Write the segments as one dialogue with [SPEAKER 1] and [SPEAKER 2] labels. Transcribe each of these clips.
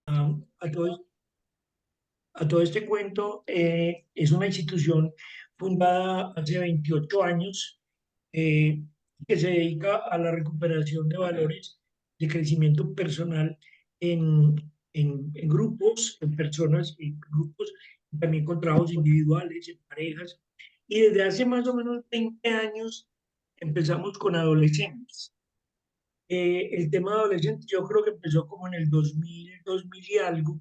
[SPEAKER 1] Ah, a todo, a todo este cuento, es una institución fundada hace 28 años, eh, que se dedica a la recuperación de valores de crecimiento personal en, en grupos, en personas, en grupos, también con trabajos individuales, en parejas. Y desde hace más o menos 20 años empezamos con adolescentes. El tema de adolescentes yo creo que empezó como en el 2000 y algo,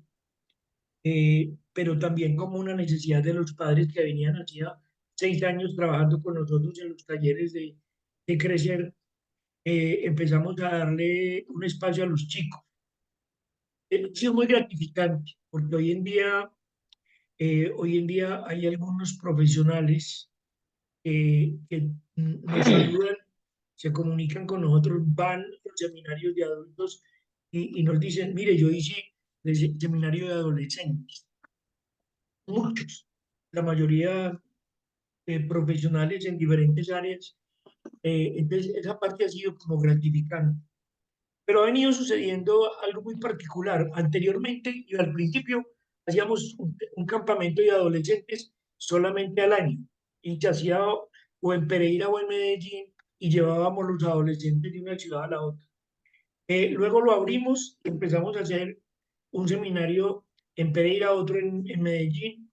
[SPEAKER 1] pero también como una necesidad de los padres que venían hacía 6 años trabajando con nosotros en los talleres de crecer. Empezamos a darle un espacio a los chicos. Ha sido muy gratificante porque hoy en día hay algunos profesionales que nos ayudan, se comunican con nosotros, van a los seminarios de adultos y nos dicen, mire, yo hice el seminario de adolescentes, muchos, la mayoría profesionales en diferentes áreas. Entonces, esa parte ha sido como gratificante. Pero ha venido sucediendo algo muy particular. Anteriormente y al principio hacíamos un campamento de adolescentes solamente al año y se hacía o en Pereira o en Medellín y llevábamos los adolescentes de una ciudad a la otra. Luego lo abrimos y empezamos a hacer un seminario en Pereira, otro en Medellín.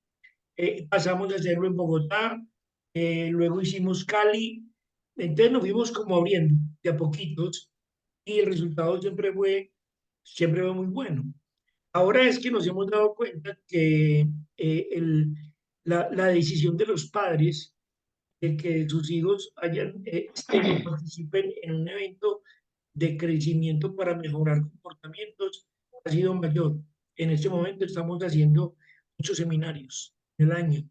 [SPEAKER 1] Pasamos a hacerlo en Bogotá, luego hicimos Cali. Entonces nos fuimos como abriendo de a poquitos y el resultado siempre fue muy bueno. Ahora es que nos hemos dado cuenta que la decisión de los padres de que sus hijos estén o participen en un evento de crecimiento para mejorar comportamientos ha sido mayor. En este momento estamos haciendo muchos seminarios en el año.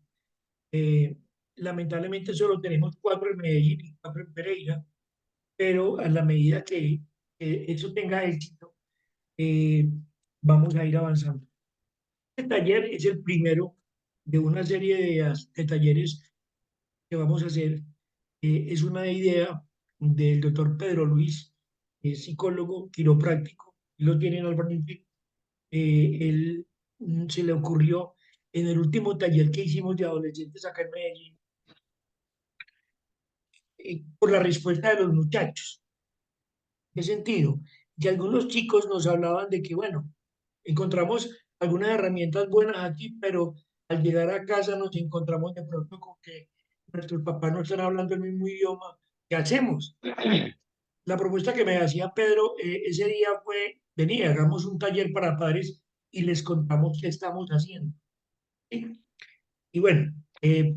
[SPEAKER 1] Eh, Lamentablemente solo tenemos 4 en Medellín y 4 en Pereira, pero a la medida que eso tenga éxito, eh, vamos a ir avanzando. Este taller es el primero de una serie de talleres que vamos a hacer. Es una idea del doctor Pedro Luis, psicólogo quiropráctico, lo tiene en Albarnín. Él se le ocurrió en el último taller que hicimos de adolescentes acá en Medellín, por la respuesta de los muchachos. ¿Qué sentido? Que algunos chicos nos hablaban de que, bueno, encontramos algunas herramientas buenas aquí, pero al llegar a casa nos encontramos de pronto con que nuestros papás no están hablando el mismo idioma. ¿Qué hacemos? La propuesta que me hacía Pedro ese día fue, vení, hagamos un taller para padres y les contamos qué estamos haciendo. ¿Sí? Y bueno,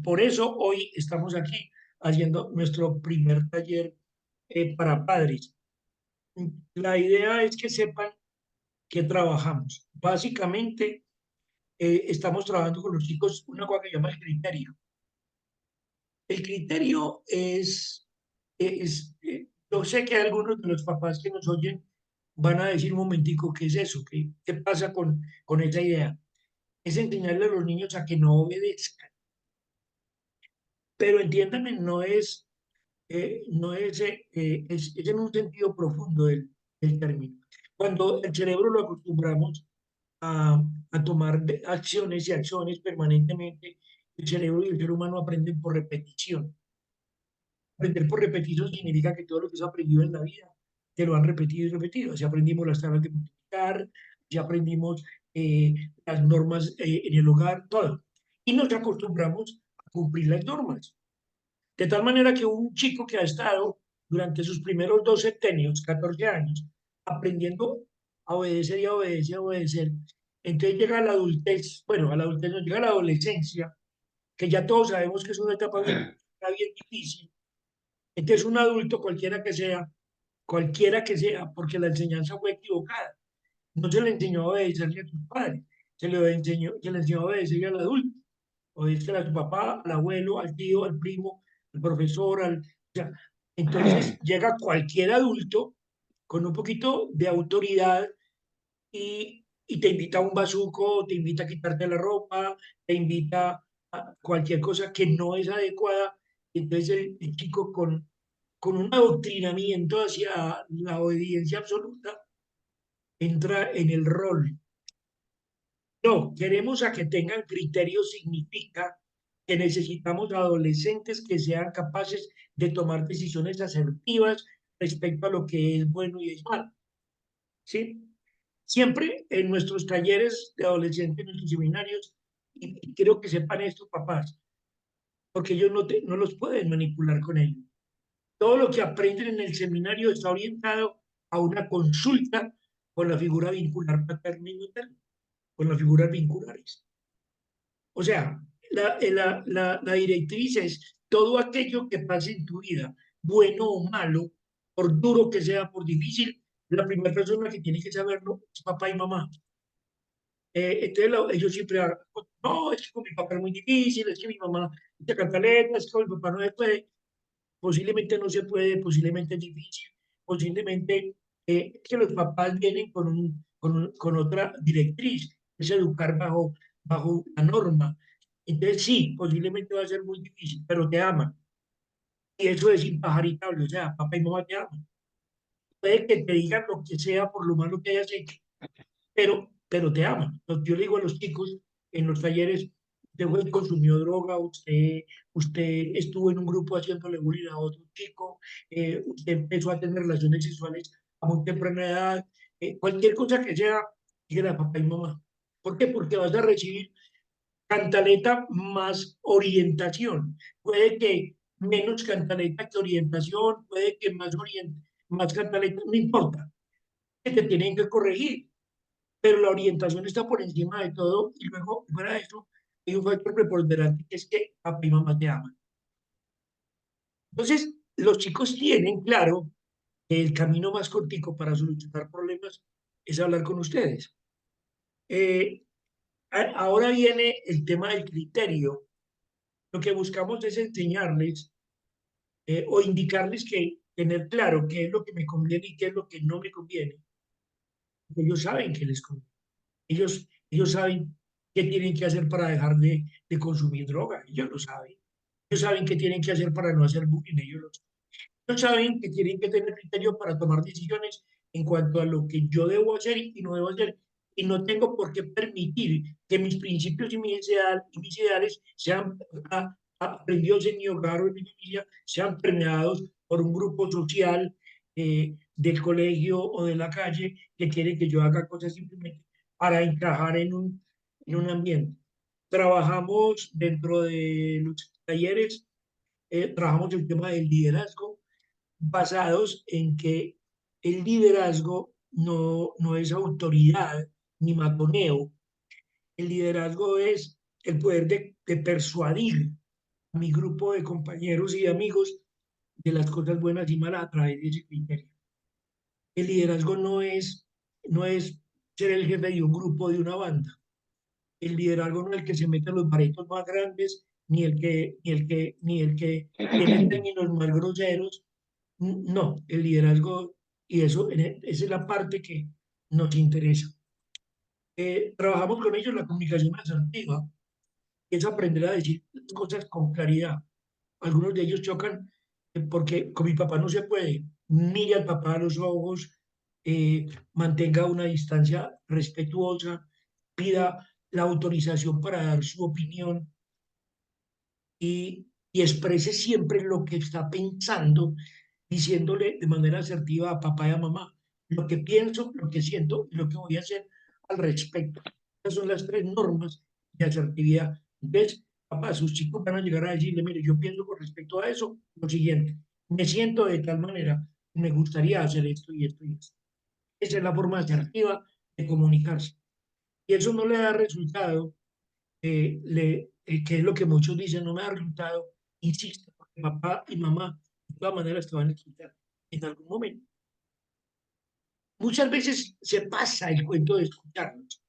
[SPEAKER 1] por eso hoy estamos aquí haciendo nuestro primer taller para padres. La idea es que sepan que trabajamos. Básicamente, estamos trabajando con los chicos una cosa que se llama el criterio. El criterio yo sé que algunos de los papás que nos oyen van a decir un momentico, ¿qué es eso? ¿Qué pasa con esa idea? Es enseñarle a los niños a que no obedezcan. Pero entiéndame, es en un sentido profundo del término. Cuando el cerebro lo acostumbramos a, a tomar acciones y acciones permanentemente, el cerebro y el ser humano aprenden por repetición. Aprender por repetición significa que todo lo que se ha aprendido en la vida, te lo han repetido y repetido. Así aprendimos las tablas de multiplicar, así aprendimos eh, las normas en el hogar, todo. Y nos acostumbramos a cumplir las normas. De tal manera que un chico que ha estado durante sus primeros 12 tenios, 14 años, aprendiendo a obedecer y a obedecer, a obedecer, entonces llega a la adultez, bueno, a la adultez no llega a la adolescencia, que ya todos sabemos que es una etapa bien difícil. Entonces un adulto, cualquiera que sea, porque la enseñanza fue equivocada, no se le enseñó a obedecerle a tus padres, se le enseñó a obedecerle al adulto, obedecerle a tu papá, al abuelo, al tío, al primo, al profesor, o sea, entonces llega cualquier adulto con un poquito de autoridad y te invita a un bazuco, te invita a quitarte la ropa, te invita a cualquier cosa que no es adecuada. Entonces el chico con un adoctrinamiento hacia la obediencia absoluta, entra en el rol. No, queremos a que tengan criterio, significa que necesitamos adolescentes que sean capaces de tomar decisiones asertivas respecto a lo que es bueno y es malo, ¿sí? Siempre en nuestros talleres de adolescentes, en nuestros seminarios, y quiero que sepan esto, papás, porque ellos no los pueden manipular con ellos. Todo lo que aprenden en el seminario está orientado a una consulta con la figura vincular paterna y materna, con las figuras vinculares. O sea, la directriz es todo aquello que pase en tu vida, bueno o malo, por duro que sea, por difícil, la primera persona que tiene que saberlo es papá y mamá. Entonces ellos siempre hablan, no, es que con mi papá es muy difícil, es que mi mamá te cantaleta, es que con mi papá no se puede, posiblemente no se puede, posiblemente es difícil, posiblemente es que los papás vienen con otra directriz, es educar bajo la norma. Entonces sí, posiblemente va a ser muy difícil, pero te aman. Y eso es impajaritable, o sea, papá y mamá te aman. Puede que te digan lo que sea por lo malo que hayas hecho, pero te aman. Entonces, yo le digo a los chicos en los talleres, usted fue, consumió droga, usted estuvo en un grupo haciéndole bullying a otro chico, usted empezó a tener relaciones sexuales a muy temprana edad, cualquier cosa que sea, dígale a papá y mamá. ¿Por qué? Porque vas a recibir cantaleta más orientación. Puede que menos cantaleta que orientación, puede que más cantaleta, no importa, que te tienen que corregir, pero la orientación está por encima de todo y luego, fuera de eso, hay un factor preponderante que es que papá y mamá te aman. Entonces, los chicos tienen claro que el camino más cortico para solucionar problemas es hablar con ustedes. Eh, Ahora viene el tema del criterio. Lo que buscamos es enseñarles o indicarles que tener claro qué es lo que me conviene y qué es lo que no me conviene. Ellos saben que les conviene. Ellos saben qué tienen que hacer para dejar de consumir droga. Ellos lo saben. Ellos saben qué tienen que hacer para no hacer bullying. Ellos saben que tienen que tener criterio para tomar decisiones en cuanto a lo que yo debo hacer y no debo hacer. Y no tengo por qué permitir que mis principios y mis ideales sean aprendidos en mi hogar o en mi familia, sean permeados por un grupo social del colegio o de la calle que quiere que yo haga cosas simplemente para encajar en un ambiente. Trabajamos dentro de los talleres, trabajamos el tema del liderazgo basados en que el liderazgo no es autoridad ni matoneo. El liderazgo es el poder de persuadir a mi grupo de compañeros y de amigos de las cosas buenas y malas a través de ese criterio. El liderazgo no es ser el jefe de un grupo, de una banda. El liderazgo no es el que se mete en los baretos más grandes, ni el que tiene términos más groseros. No, el liderazgo, y esa es la parte que nos interesa. Trabajamos con ellos la comunicación asertiva, que es aprender a decir las cosas con claridad. Algunos de ellos chocan porque con mi papá no se puede. Mire al papá a los ojos, mantenga una distancia respetuosa, pida la autorización para dar su opinión y exprese siempre lo que está pensando, diciéndole de manera asertiva a papá y a mamá lo que pienso, lo que siento y lo que voy a hacer al respecto. Esas son las tres normas de asertividad. Entonces, papá, sus chicos van a llegar a decirle, mire, yo pienso con respecto a eso lo siguiente, me siento de tal manera, me gustaría hacer esto y esto y esto. Esa es la forma asertiva de comunicarse. Y eso no le da resultado, que es lo que muchos dicen, no me da resultado, insisto, porque papá y mamá de todas maneras te van a escuchar en algún momento. Muchas veces se pasa el cuento de escucharnos,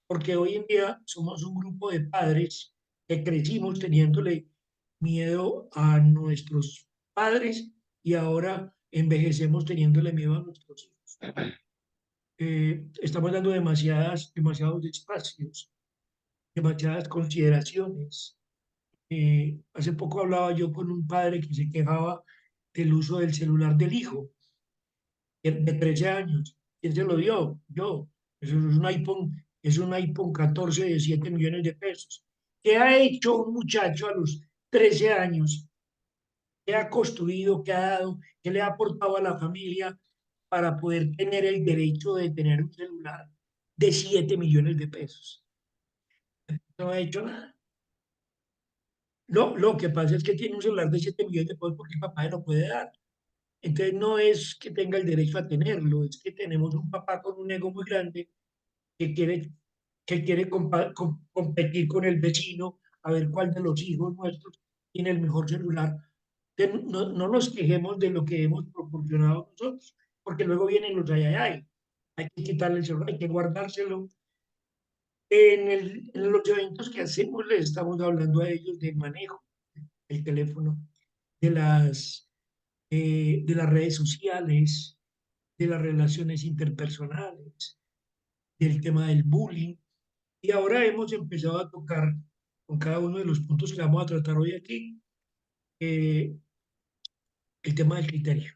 [SPEAKER 1] porque hoy en día somos un grupo de padres que crecimos teniéndole miedo a nuestros padres y ahora envejecemos teniéndole miedo a nuestros hijos. Estamos dando demasiados espacios, demasiadas consideraciones. Hace poco hablaba yo con un padre que se quejaba del uso del celular del hijo de 13 años. ¿Quién se lo dio? Yo. Eso es un iPhone 14 de 7 millones de pesos. ¿Qué ha hecho un muchacho a los 13 años? ¿Qué ha construido? ¿Qué ha dado? ¿Qué le ha aportado a la familia para poder tener el derecho de tener un celular de 7 millones de pesos? No ha hecho nada. Lo que pasa es que tiene un celular de 7 millones de pesos porque el papá no puede dar. Entonces no es que tenga el derecho a tenerlo, es que tenemos un papá con un ego muy grande que quiere, competir con el vecino a ver cuál de los hijos nuestros tiene el mejor celular. Que no nos quejemos de lo que hemos proporcionado nosotros, porque luego vienen los ay. Hay que quitarle el celular, hay que guardárselo. En los eventos que hacemos les estamos hablando a ellos del manejo del teléfono, de las redes sociales, de las relaciones interpersonales, del tema del bullying. Y ahora hemos empezado a tocar con cada uno de los puntos que vamos a tratar hoy aquí, eh, el tema del criterio,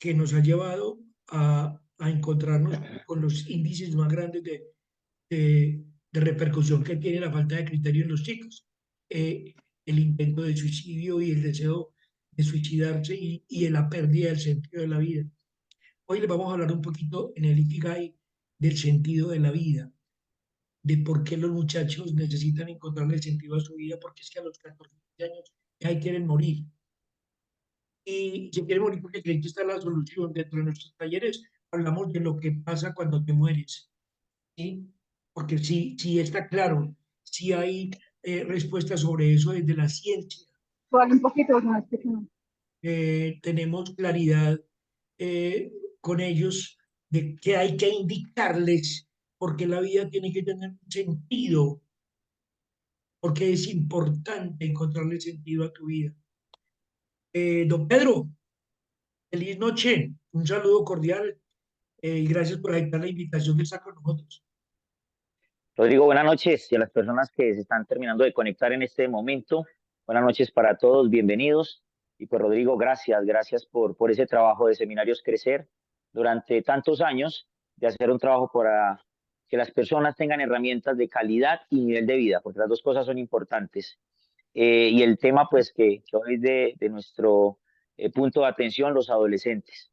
[SPEAKER 1] que nos ha llevado a encontrarnos con los índices más grandes de repercusión que tiene la falta de criterio en los chicos. Eh, el intento de suicidio y el deseo de suicidarse y la pérdida del sentido de la vida. Hoy les vamos a hablar un poquito en el Ikigai del sentido de la vida, de por qué los muchachos necesitan encontrarle el sentido a su vida, porque es que a los 14 años ya quieren morir. Y se quieren morir porque creen que está la solución. Dentro de nuestros talleres hablamos de lo que pasa cuando te mueres, ¿sí? Porque sí está claro, sí hay respuestas sobre eso desde la ciencia.
[SPEAKER 2] Vale, un poquito, no escucho.
[SPEAKER 1] Tenemos claridad eh, con ellos de que hay que indicarles porque la vida tiene que tener un sentido, porque es importante encontrarle sentido a tu vida. Don Pedro, feliz noche, un saludo cordial y gracias por aceptar la invitación de estar con nosotros.
[SPEAKER 3] Rodrigo, buenas noches y a las personas que se están terminando de conectar en este momento. Buenas noches para todos, bienvenidos. Y pues Rodrigo, gracias por ese trabajo de Seminarios Crecer durante tantos años, de hacer un trabajo para que las personas tengan herramientas de calidad y nivel de vida, porque las dos cosas son importantes. Y el tema pues que hoy es de nuestro punto de atención, los adolescentes.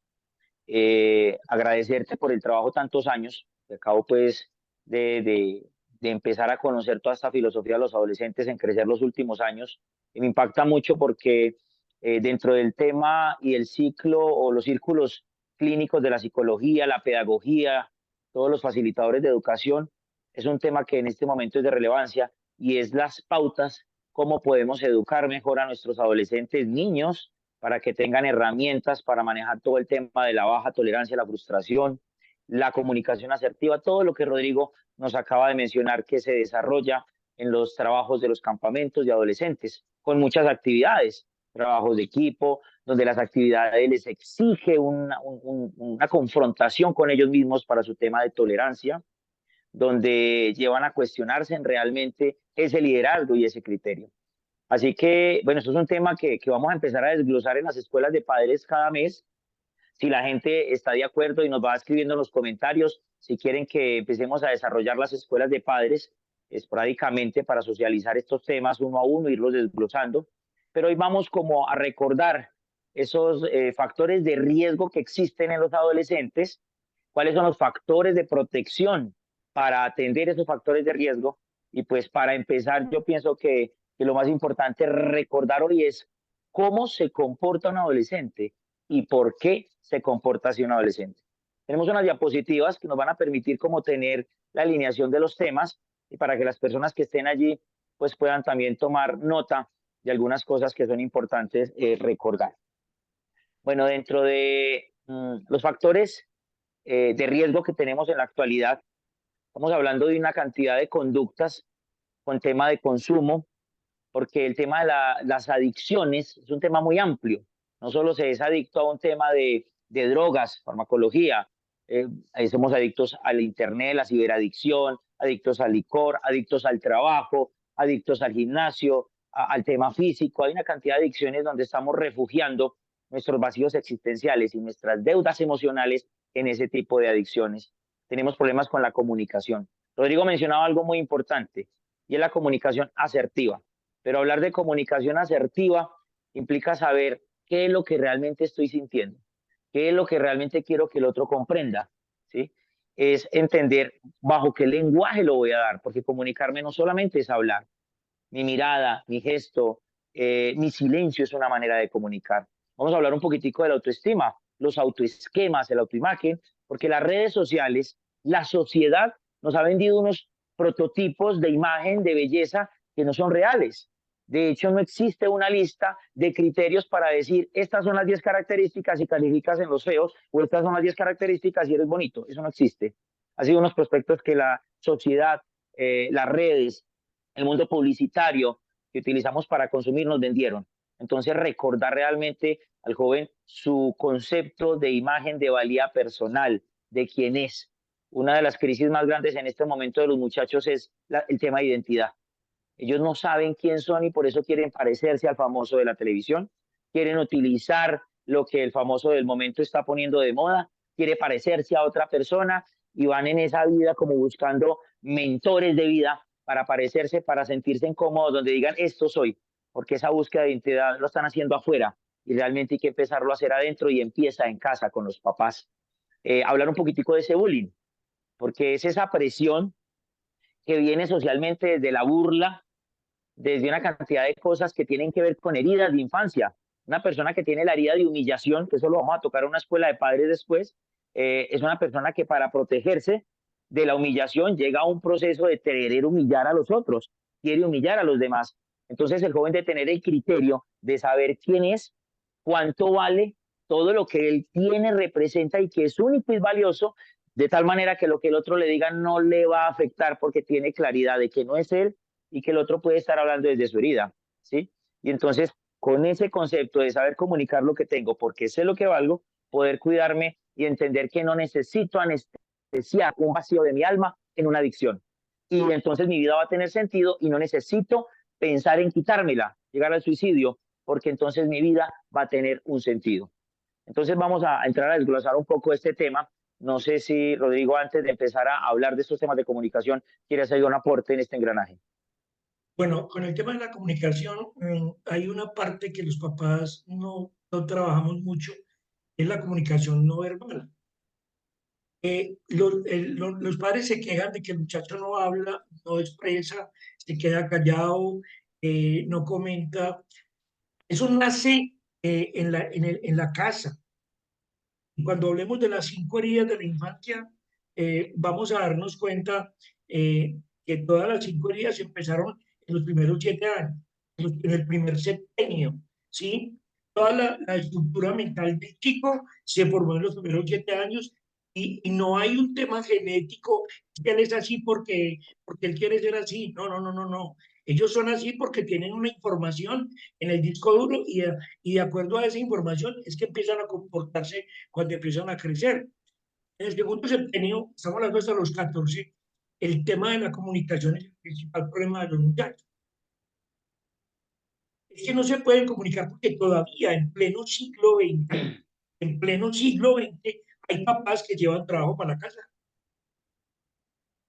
[SPEAKER 3] Agradecerte por el trabajo tantos años, que acabo pues de empezar a conocer toda esta filosofía de los adolescentes en crecer los últimos años. Y me impacta mucho porque dentro del tema y el ciclo o los círculos clínicos de la psicología, la pedagogía, todos los facilitadores de educación, es un tema que en este momento es de relevancia y es las pautas, cómo podemos educar mejor a nuestros adolescentes, niños, para que tengan herramientas para manejar todo el tema de la baja tolerancia a la frustración, la comunicación asertiva, todo lo que Rodrigo nos acaba de mencionar que se desarrolla en los trabajos de los campamentos de adolescentes, con muchas actividades, trabajos de equipo, donde las actividades les exige una confrontación con ellos mismos para su tema de tolerancia, donde llevan a cuestionarse en realmente ese liderazgo y ese criterio. Así que, bueno, esto es un tema que vamos a empezar a desglosar en las escuelas de padres cada mes. Si la gente está de acuerdo y nos va escribiendo en los comentarios, si quieren que empecemos a desarrollar las escuelas de padres esporádicamente para socializar estos temas uno a uno, irlos desglosando. Pero hoy vamos como a recordar esos factores de riesgo que existen en los adolescentes, cuáles son los factores de protección para atender esos factores de riesgo. Y pues para empezar, yo pienso que lo más importante recordar hoy es cómo se comporta un adolescente y por qué se comporta así un adolescente. Tenemos unas diapositivas que nos van a permitir como tener la alineación de los temas y para que las personas que estén allí pues puedan también tomar nota de algunas cosas que son importantes recordar. Bueno, dentro de los factores de riesgo que tenemos en la actualidad, estamos hablando de una cantidad de conductas con tema de consumo, porque el tema de las adicciones es un tema muy amplio. No solo se es adicto a un tema de drogas, farmacología, somos adictos al internet, la ciberadicción, adictos al licor, adictos al trabajo, adictos al gimnasio, al tema físico. Hay una cantidad de adicciones donde estamos refugiando nuestros vacíos existenciales y nuestras deudas emocionales en ese tipo de adicciones. Tenemos problemas con la comunicación. Rodrigo mencionaba algo muy importante y es la comunicación asertiva. Pero hablar de comunicación asertiva implica saber qué es lo que realmente estoy sintiendo, qué es lo que realmente quiero que el otro comprenda, ¿sí? Es entender bajo qué lenguaje lo voy a dar, porque comunicarme no solamente es hablar, mi mirada, mi gesto, mi silencio es una manera de comunicar. Vamos a hablar un poquitico de la autoestima, los autoesquemas, el autoimagen, porque las redes sociales, la sociedad nos ha vendido unos prototipos de imagen, de belleza, que no son reales. De hecho, no existe una lista de criterios para decir, estas son las 10 características y calificas en los feos, o estas son las 10 características y eres bonito. Eso no existe. Ha sido unos prospectos que la sociedad, las redes, el mundo publicitario que utilizamos para consumir nos vendieron. Entonces, recordar realmente al joven su concepto de imagen de valía personal, de quién es. Una de las crisis más grandes en este momento de los muchachos es el tema de identidad. Ellos no saben quién son y por eso quieren parecerse al famoso de la televisión, quieren utilizar lo que el famoso del momento está poniendo de moda, quiere parecerse a otra persona y van en esa vida como buscando mentores de vida para parecerse, para sentirse incómodos, donde digan esto soy, porque esa búsqueda de identidad lo están haciendo afuera y realmente hay que empezarlo a hacer adentro y empieza en casa con los papás. Hablar un poquitico de ese bullying, porque es esa presión que viene socialmente desde la burla, desde una cantidad de cosas que tienen que ver con heridas de infancia. Una persona que tiene la herida de humillación, que eso lo vamos a tocar en una escuela de padres después, es una persona que para protegerse de la humillación llega a un proceso de querer humillar a los otros, quiere humillar a los demás. Entonces el joven de tener el criterio de saber quién es, cuánto vale, todo lo que él tiene representa y que es único y valioso, de tal manera que lo que el otro le diga no le va a afectar porque tiene claridad de que no es él y que el otro puede estar hablando desde su herida, ¿sí? Y entonces, con ese concepto de saber comunicar lo que tengo, porque sé lo que valgo, poder cuidarme y entender que no necesito anestesiar un vacío de mi alma en una adicción. Y entonces mi vida va a tener sentido y no necesito pensar en quitármela, llegar al suicidio, porque entonces mi vida va a tener un sentido. Entonces vamos a entrar a desglosar un poco este tema. No sé si, Rodrigo, antes de empezar a hablar de estos temas de comunicación, quieres hacer un aporte en este engranaje.
[SPEAKER 1] Bueno, con el tema de la comunicación, hay una parte que los papás no trabajamos mucho, es la comunicación no verbal. Los padres se quejan de que el muchacho no habla, no expresa, se queda callado, no comenta. Eso nace en la casa. Y cuando hablemos de las 5 heridas de la infancia, vamos a darnos cuenta que todas las 5 heridas empezaron en los primeros 7 años, en el primer septenio, ¿sí? Toda la estructura mental del chico se formó en los primeros 7 años y no hay un tema genético que él es así porque él quiere ser así. No, no, no, no, no. Ellos son así porque tienen una información en el disco duro y de acuerdo a esa información es que empiezan a comportarse cuando empiezan a crecer. En el segundo septenio, estamos hablando hasta los 14, el tema de la comunicación es el principal problema de los muchachos. Es que no se pueden comunicar porque todavía en pleno siglo XX, hay papás que llevan trabajo para la casa.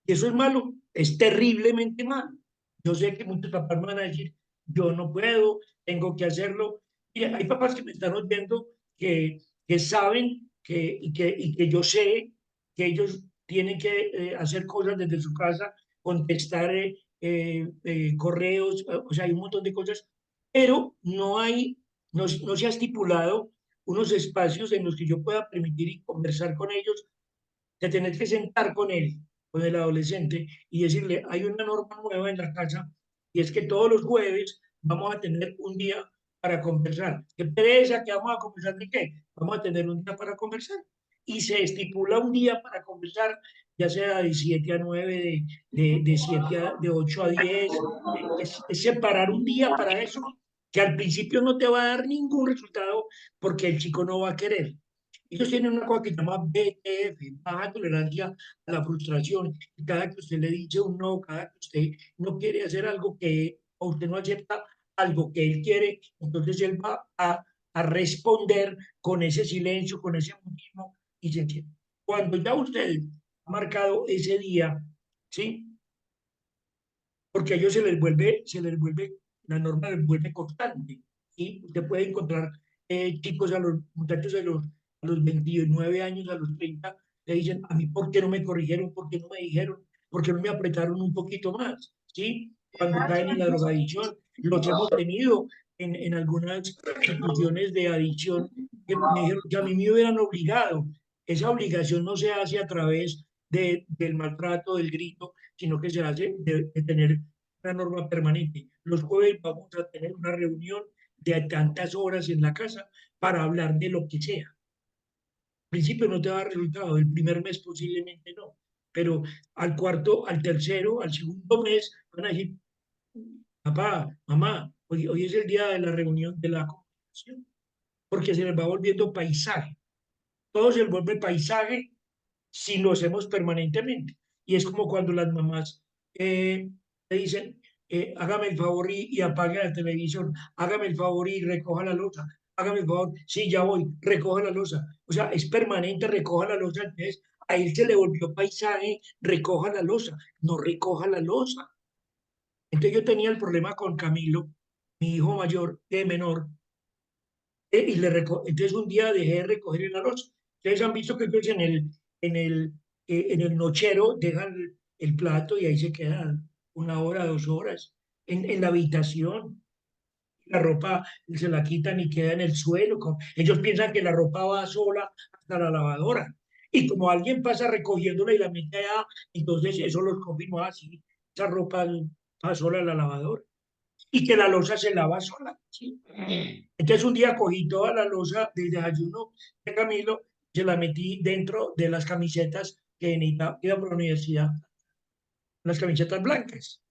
[SPEAKER 1] Y eso es malo, es terriblemente malo. Yo sé que muchos papás me van a decir, yo no puedo, tengo que hacerlo. Mira, hay papás que me están oyendo que saben y que yo sé que ellos tienen que hacer cosas desde su casa, contestar correos, o sea, hay un montón de cosas, pero no se ha estipulado unos espacios en los que yo pueda permitir y conversar con ellos, de tener que sentar con el adolescente y decirle, hay una norma nueva en la casa y es que todos los jueves vamos a tener un día para conversar. ¿Qué pereza que vamos a conversar de qué? Vamos a tener un día para conversar. Y se estipula un día para conversar, ya sea de 7 a 9, de 8 a 10. Es separar un día para eso, que al principio no te va a dar ningún resultado porque el chico no va a querer. Ellos tienen una cosa que se llama BTF, baja tolerancia a la frustración. Y cada que usted le dice un no, cada que usted no quiere hacer algo que, o usted no acepta algo que él quiere, entonces él va a responder con ese silencio, con ese mutismo y se entiende. Cuando ya usted ha marcado ese día, ¿sí? Porque a ellos la norma les vuelve constante. ¿Sí? Usted puede encontrar chicos, muchachos a los 29 años, a los 30, le dicen, a mí, ¿por qué no me corrigieron? ¿Por qué no me dijeron? ¿Por qué no me apretaron un poquito más? ¿Sí? Cuando caen en la drogadicción, los hemos tenido en algunas instituciones de adicción que me dijeron que a mí me hubieran obligado. Esa obligación no se hace a través del maltrato, del grito, sino que se hace de tener una norma permanente. Los jueves vamos a tener una reunión de tantas horas en la casa para hablar de lo que sea. Al principio no te va a dar resultado, el primer mes posiblemente no, pero al cuarto, al tercero, al segundo mes van a decir, papá, mamá, hoy es el día de la reunión de la comunicación, porque se les va volviendo paisaje. Todo se vuelve paisaje si lo hacemos permanentemente. Y es como cuando las mamás le dicen, hágame el favor y apague la televisión, hágame el favor y recoja la losa, hágame el favor, sí, ya voy, recoja la losa. O sea, es permanente, recoja la losa. Entonces, a él se le volvió paisaje, recoja la losa, no recoja la losa. Entonces yo tenía el problema con Camilo, mi hijo mayor, menor, entonces un día dejé de recoger la losa. Ustedes han visto que pues, en el nochero dejan el plato y ahí se quedan 1 hora, 2 horas en la habitación. La ropa se la quitan y queda en el suelo. Ellos piensan que la ropa va sola hasta la lavadora. Y como alguien pasa recogiéndola y la mete allá, entonces eso los confirma así. Esa ropa va sola a la lavadora. Y que la losa se lava sola. ¿Sí? Entonces un día cogí toda la losa del desayuno de Camilo, se la metí dentro de las camisetas que necesitaba, iba por la universidad, las camisetas blancas.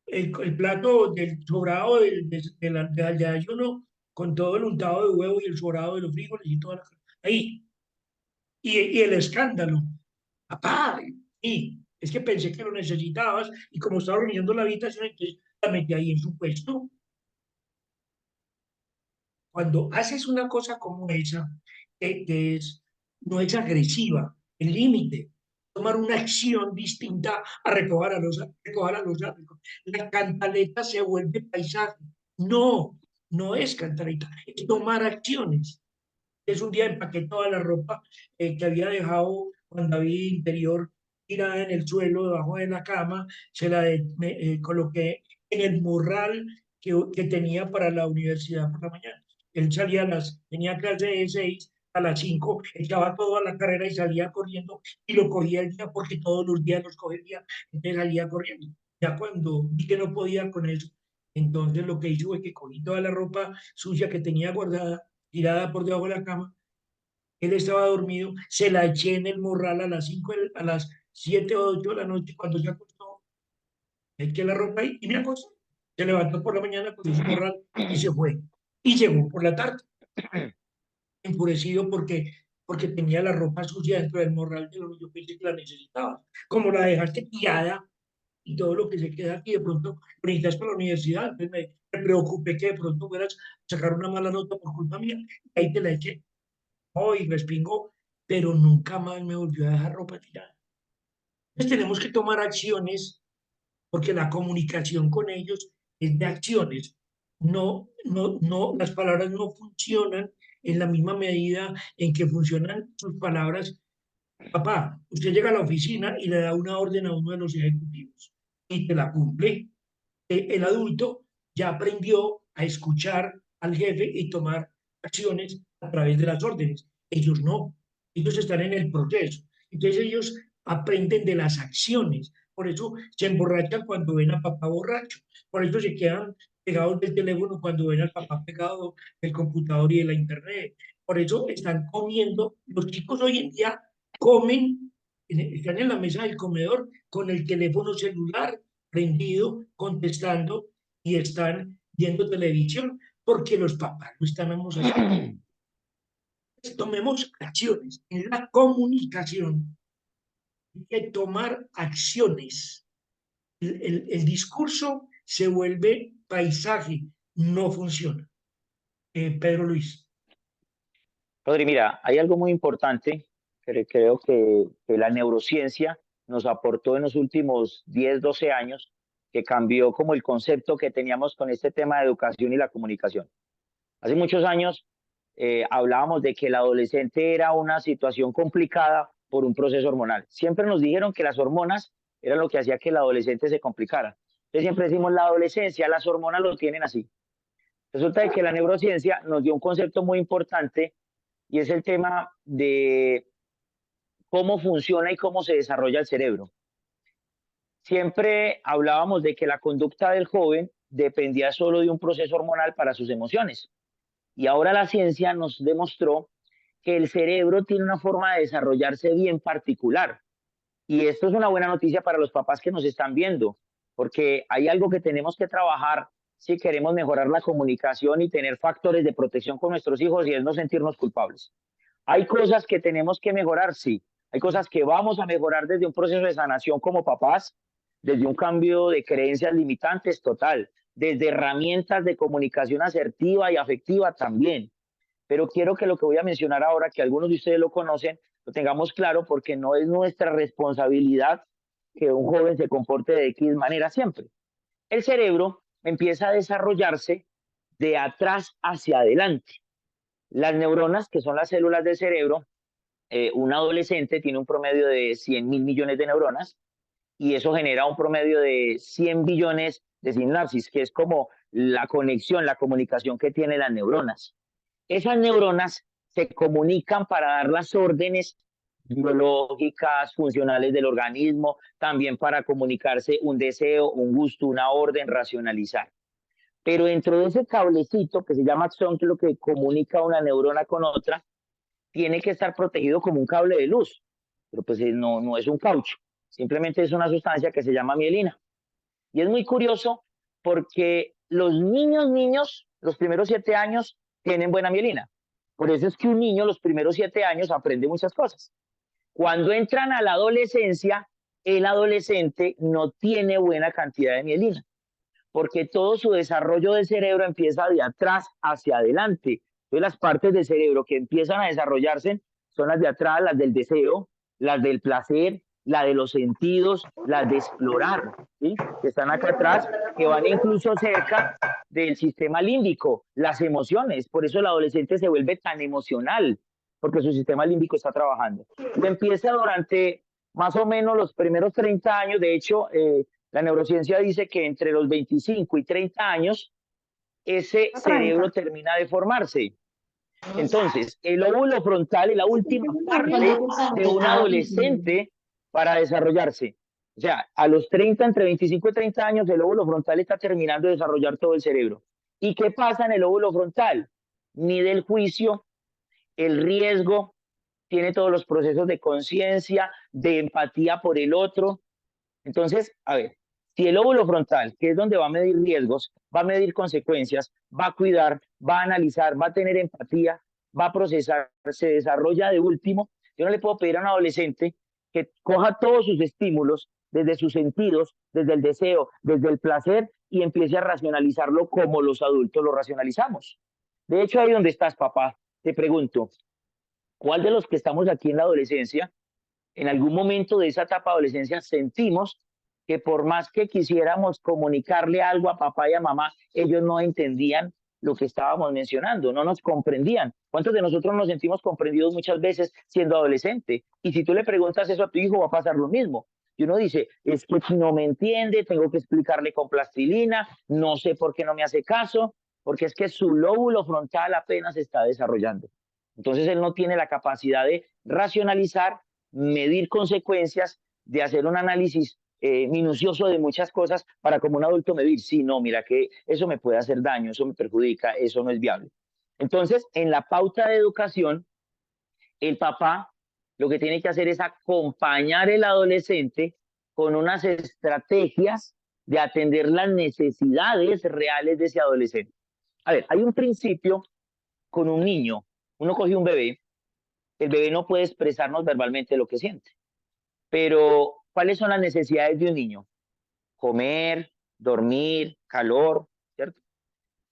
[SPEAKER 1] El plato del sobrado del desayuno con todo el untado de huevo y el sobrado de los frijoles y toda la... Ahí. Y el escándalo. Papá, y es que pensé que lo necesitabas y como estaba reuniendo la habitación, entonces la metí ahí en su puesto. Cuando haces una cosa como esa, no es agresiva, el límite, tomar una acción distinta a recoger la losa, la cantaleta se vuelve paisaje. No, no es cantaleta, es tomar acciones. Es un día empaqué toda la ropa que había dejado cuando había interior tirada en el suelo debajo de la cama, coloqué en el morral que tenía para la universidad por la mañana. Él salía tenía clase de 6 a las 5, echaba todo a la carrera y salía corriendo y lo cogía el día porque todos los días los cogía, entonces salía corriendo. Ya cuando vi que no podía con eso, entonces lo que hice fue que cogí toda la ropa sucia que tenía guardada tirada por debajo de la cama. Él estaba dormido, se la eché en el morral a las 5, a las 7 o 8 de la noche cuando se acostó. Eché la ropa ahí y me acostó. Se levantó por la mañana con su morral y se fue. Y llegó por la tarde, enfurecido porque tenía la ropa sucia dentro del morral de lo que yo pensé que la necesitaba. Como la dejaste tirada y todo lo que se queda aquí, de pronto lo necesitas para la universidad. Entonces me preocupé que de pronto fueras a sacar una mala nota por culpa mía. Y ahí te la eché. Y respingó, pero nunca más me volvió a dejar ropa tirada. Entonces tenemos que tomar acciones porque la comunicación con ellos es de acciones. No, las palabras no funcionan en la misma medida en que funcionan sus palabras. Papá, usted llega a la oficina y le da una orden a uno de los ejecutivos y te la cumple. El adulto ya aprendió a escuchar al jefe y tomar acciones a través de las órdenes. Ellos no, ellos están en el proceso. Entonces ellos aprenden de las acciones. Por eso se emborrachan cuando ven a papá borracho. Por eso se quedan pegados del teléfono cuando ven al papá pegado del computador y de la internet. Por eso están comiendo. Los chicos hoy en día comen, están en la mesa del comedor con el teléfono celular prendido, contestando y están viendo televisión porque los papás no estamos haciendo. Tomemos acciones en la comunicación. Hay que tomar acciones. El discurso se vuelve paisaje, no funciona. Pedro Luis.
[SPEAKER 3] Rodri, mira, hay algo muy importante Creo que la neurociencia nos aportó en los últimos 10, 12 años, que cambió como el concepto que teníamos con este tema de educación y la comunicación. Hace muchos años hablábamos de que el adolescente era una situación complicada por un proceso hormonal. Siempre nos dijeron que las hormonas eran lo que hacía que el adolescente se complicara. Entonces siempre decimos, la adolescencia, las hormonas lo tienen así. Resulta que la neurociencia nos dio un concepto muy importante y es el tema de cómo funciona y cómo se desarrolla el cerebro. Siempre hablábamos de que la conducta del joven dependía solo de un proceso hormonal para sus emociones. Y ahora la ciencia nos demostró que el cerebro tiene una forma de desarrollarse bien particular. Y esto es una buena noticia para los papás que nos están viendo, porque hay algo que tenemos que trabajar si queremos mejorar la comunicación y tener factores de protección con nuestros hijos y es no sentirnos culpables. Hay cosas que tenemos que mejorar, sí. Hay cosas que vamos a mejorar desde un proceso de sanación como papás, desde un cambio de creencias limitantes total, desde herramientas de comunicación asertiva y afectiva también. Pero quiero que lo que voy a mencionar ahora, que algunos de ustedes lo conocen, lo tengamos claro porque no es nuestra responsabilidad que un joven se comporte de X manera siempre. El cerebro empieza a desarrollarse de atrás hacia adelante. Las neuronas, que son las células del cerebro, un adolescente tiene un promedio de 100.000 millones de neuronas y eso genera un promedio de 100 billones de sinapsis, que es como la conexión, la comunicación que tienen las neuronas. Esas neuronas se comunican para dar las órdenes biológicas, funcionales del organismo, también para comunicarse un deseo, un gusto, una orden, racionalizar. Pero dentro de ese cablecito que se llama axón, que es lo que comunica una neurona con otra, tiene que estar protegido como un cable de luz, pero pues no es un caucho, simplemente es una sustancia que se llama mielina. Y es muy curioso porque los niños, los primeros 7 años, tienen buena mielina. Por eso es que un niño los primeros 7 años aprende muchas cosas. Cuando entran a la adolescencia, el adolescente no tiene buena cantidad de mielina, porque todo su desarrollo del cerebro empieza de atrás hacia adelante. Entonces las partes del cerebro que empiezan a desarrollarse son las de atrás, las del deseo, las del placer, la de los sentidos, las de explorar, ¿sí? Que están acá atrás, que van incluso cerca del sistema límbico, las emociones. Por eso el adolescente se vuelve tan emocional, porque su sistema límbico está trabajando. Y empieza durante más o menos los primeros 30 años, de hecho, la neurociencia dice que entre los 25 y 30 años ese cerebro termina de formarse. Entonces, el lóbulo frontal es la última parte de un adolescente para desarrollarse. O sea, a los 30, entre 25 y 30 años, el lóbulo frontal está terminando de desarrollar todo el cerebro. ¿Y qué pasa en el lóbulo frontal? Mide el juicio, el riesgo, tiene todos los procesos de conciencia, de empatía por el otro. Entonces, a ver, si el lóbulo frontal, que es donde va a medir riesgos, va a medir consecuencias, va a cuidar, va a analizar, va a tener empatía, va a procesar, se desarrolla de último, yo no le puedo pedir a un adolescente que coja todos sus estímulos, desde sus sentidos, desde el deseo, desde el placer, y empiece a racionalizarlo como los adultos lo racionalizamos. De hecho, ahí donde estás, papá, te pregunto, ¿cuál de los que estamos aquí en la adolescencia en algún momento de esa etapa de adolescencia sentimos que por más que quisiéramos comunicarle algo a papá y a mamá, ellos no entendían lo que estábamos mencionando, no nos comprendían? ¿Cuántos de nosotros nos sentimos comprendidos muchas veces siendo adolescente? Y si tú le preguntas eso a tu hijo, va a pasar lo mismo. Y uno dice, es que no me entiende, tengo que explicarle con plastilina, no sé por qué no me hace caso, porque es que su lóbulo frontal apenas se está desarrollando. Entonces él no tiene la capacidad de racionalizar, medir consecuencias, de hacer un análisis minucioso de muchas cosas para como un adulto medir, sí, no, mira que eso me puede hacer daño, eso me perjudica, eso no es viable. Entonces, en la pauta de educación, el papá lo que tiene que hacer es acompañar al adolescente con unas estrategias de atender las necesidades reales de ese adolescente. A ver, hay un principio con un niño. Uno coge un bebé, el bebé no puede expresarnos verbalmente lo que siente. Pero, ¿cuáles son las necesidades de un niño? Comer, dormir, calor, ¿cierto?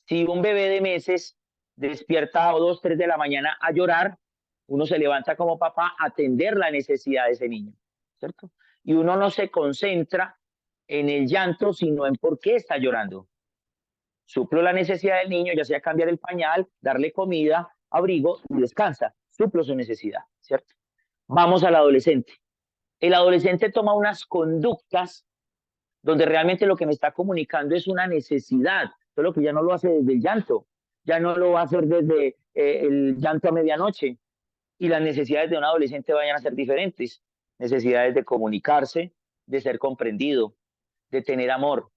[SPEAKER 3] Si un bebé de meses despierta a 2, 3 de la mañana a llorar, Uno se levanta como papá a atender la necesidad de ese niño, ¿cierto? Y uno no se concentra en el llanto, sino en por qué está llorando. Suplo la necesidad del niño, ya sea cambiar el pañal, darle comida, abrigo y descansa. Suplo su necesidad, ¿cierto? Vamos al adolescente. El adolescente toma unas conductas donde realmente lo que me está comunicando es una necesidad, solo que ya no lo hace desde el llanto, ya no lo va a hacer desde el llanto a medianoche, y las necesidades de un adolescente vayan a ser diferentes, necesidades de comunicarse, de ser comprendido, de tener amor,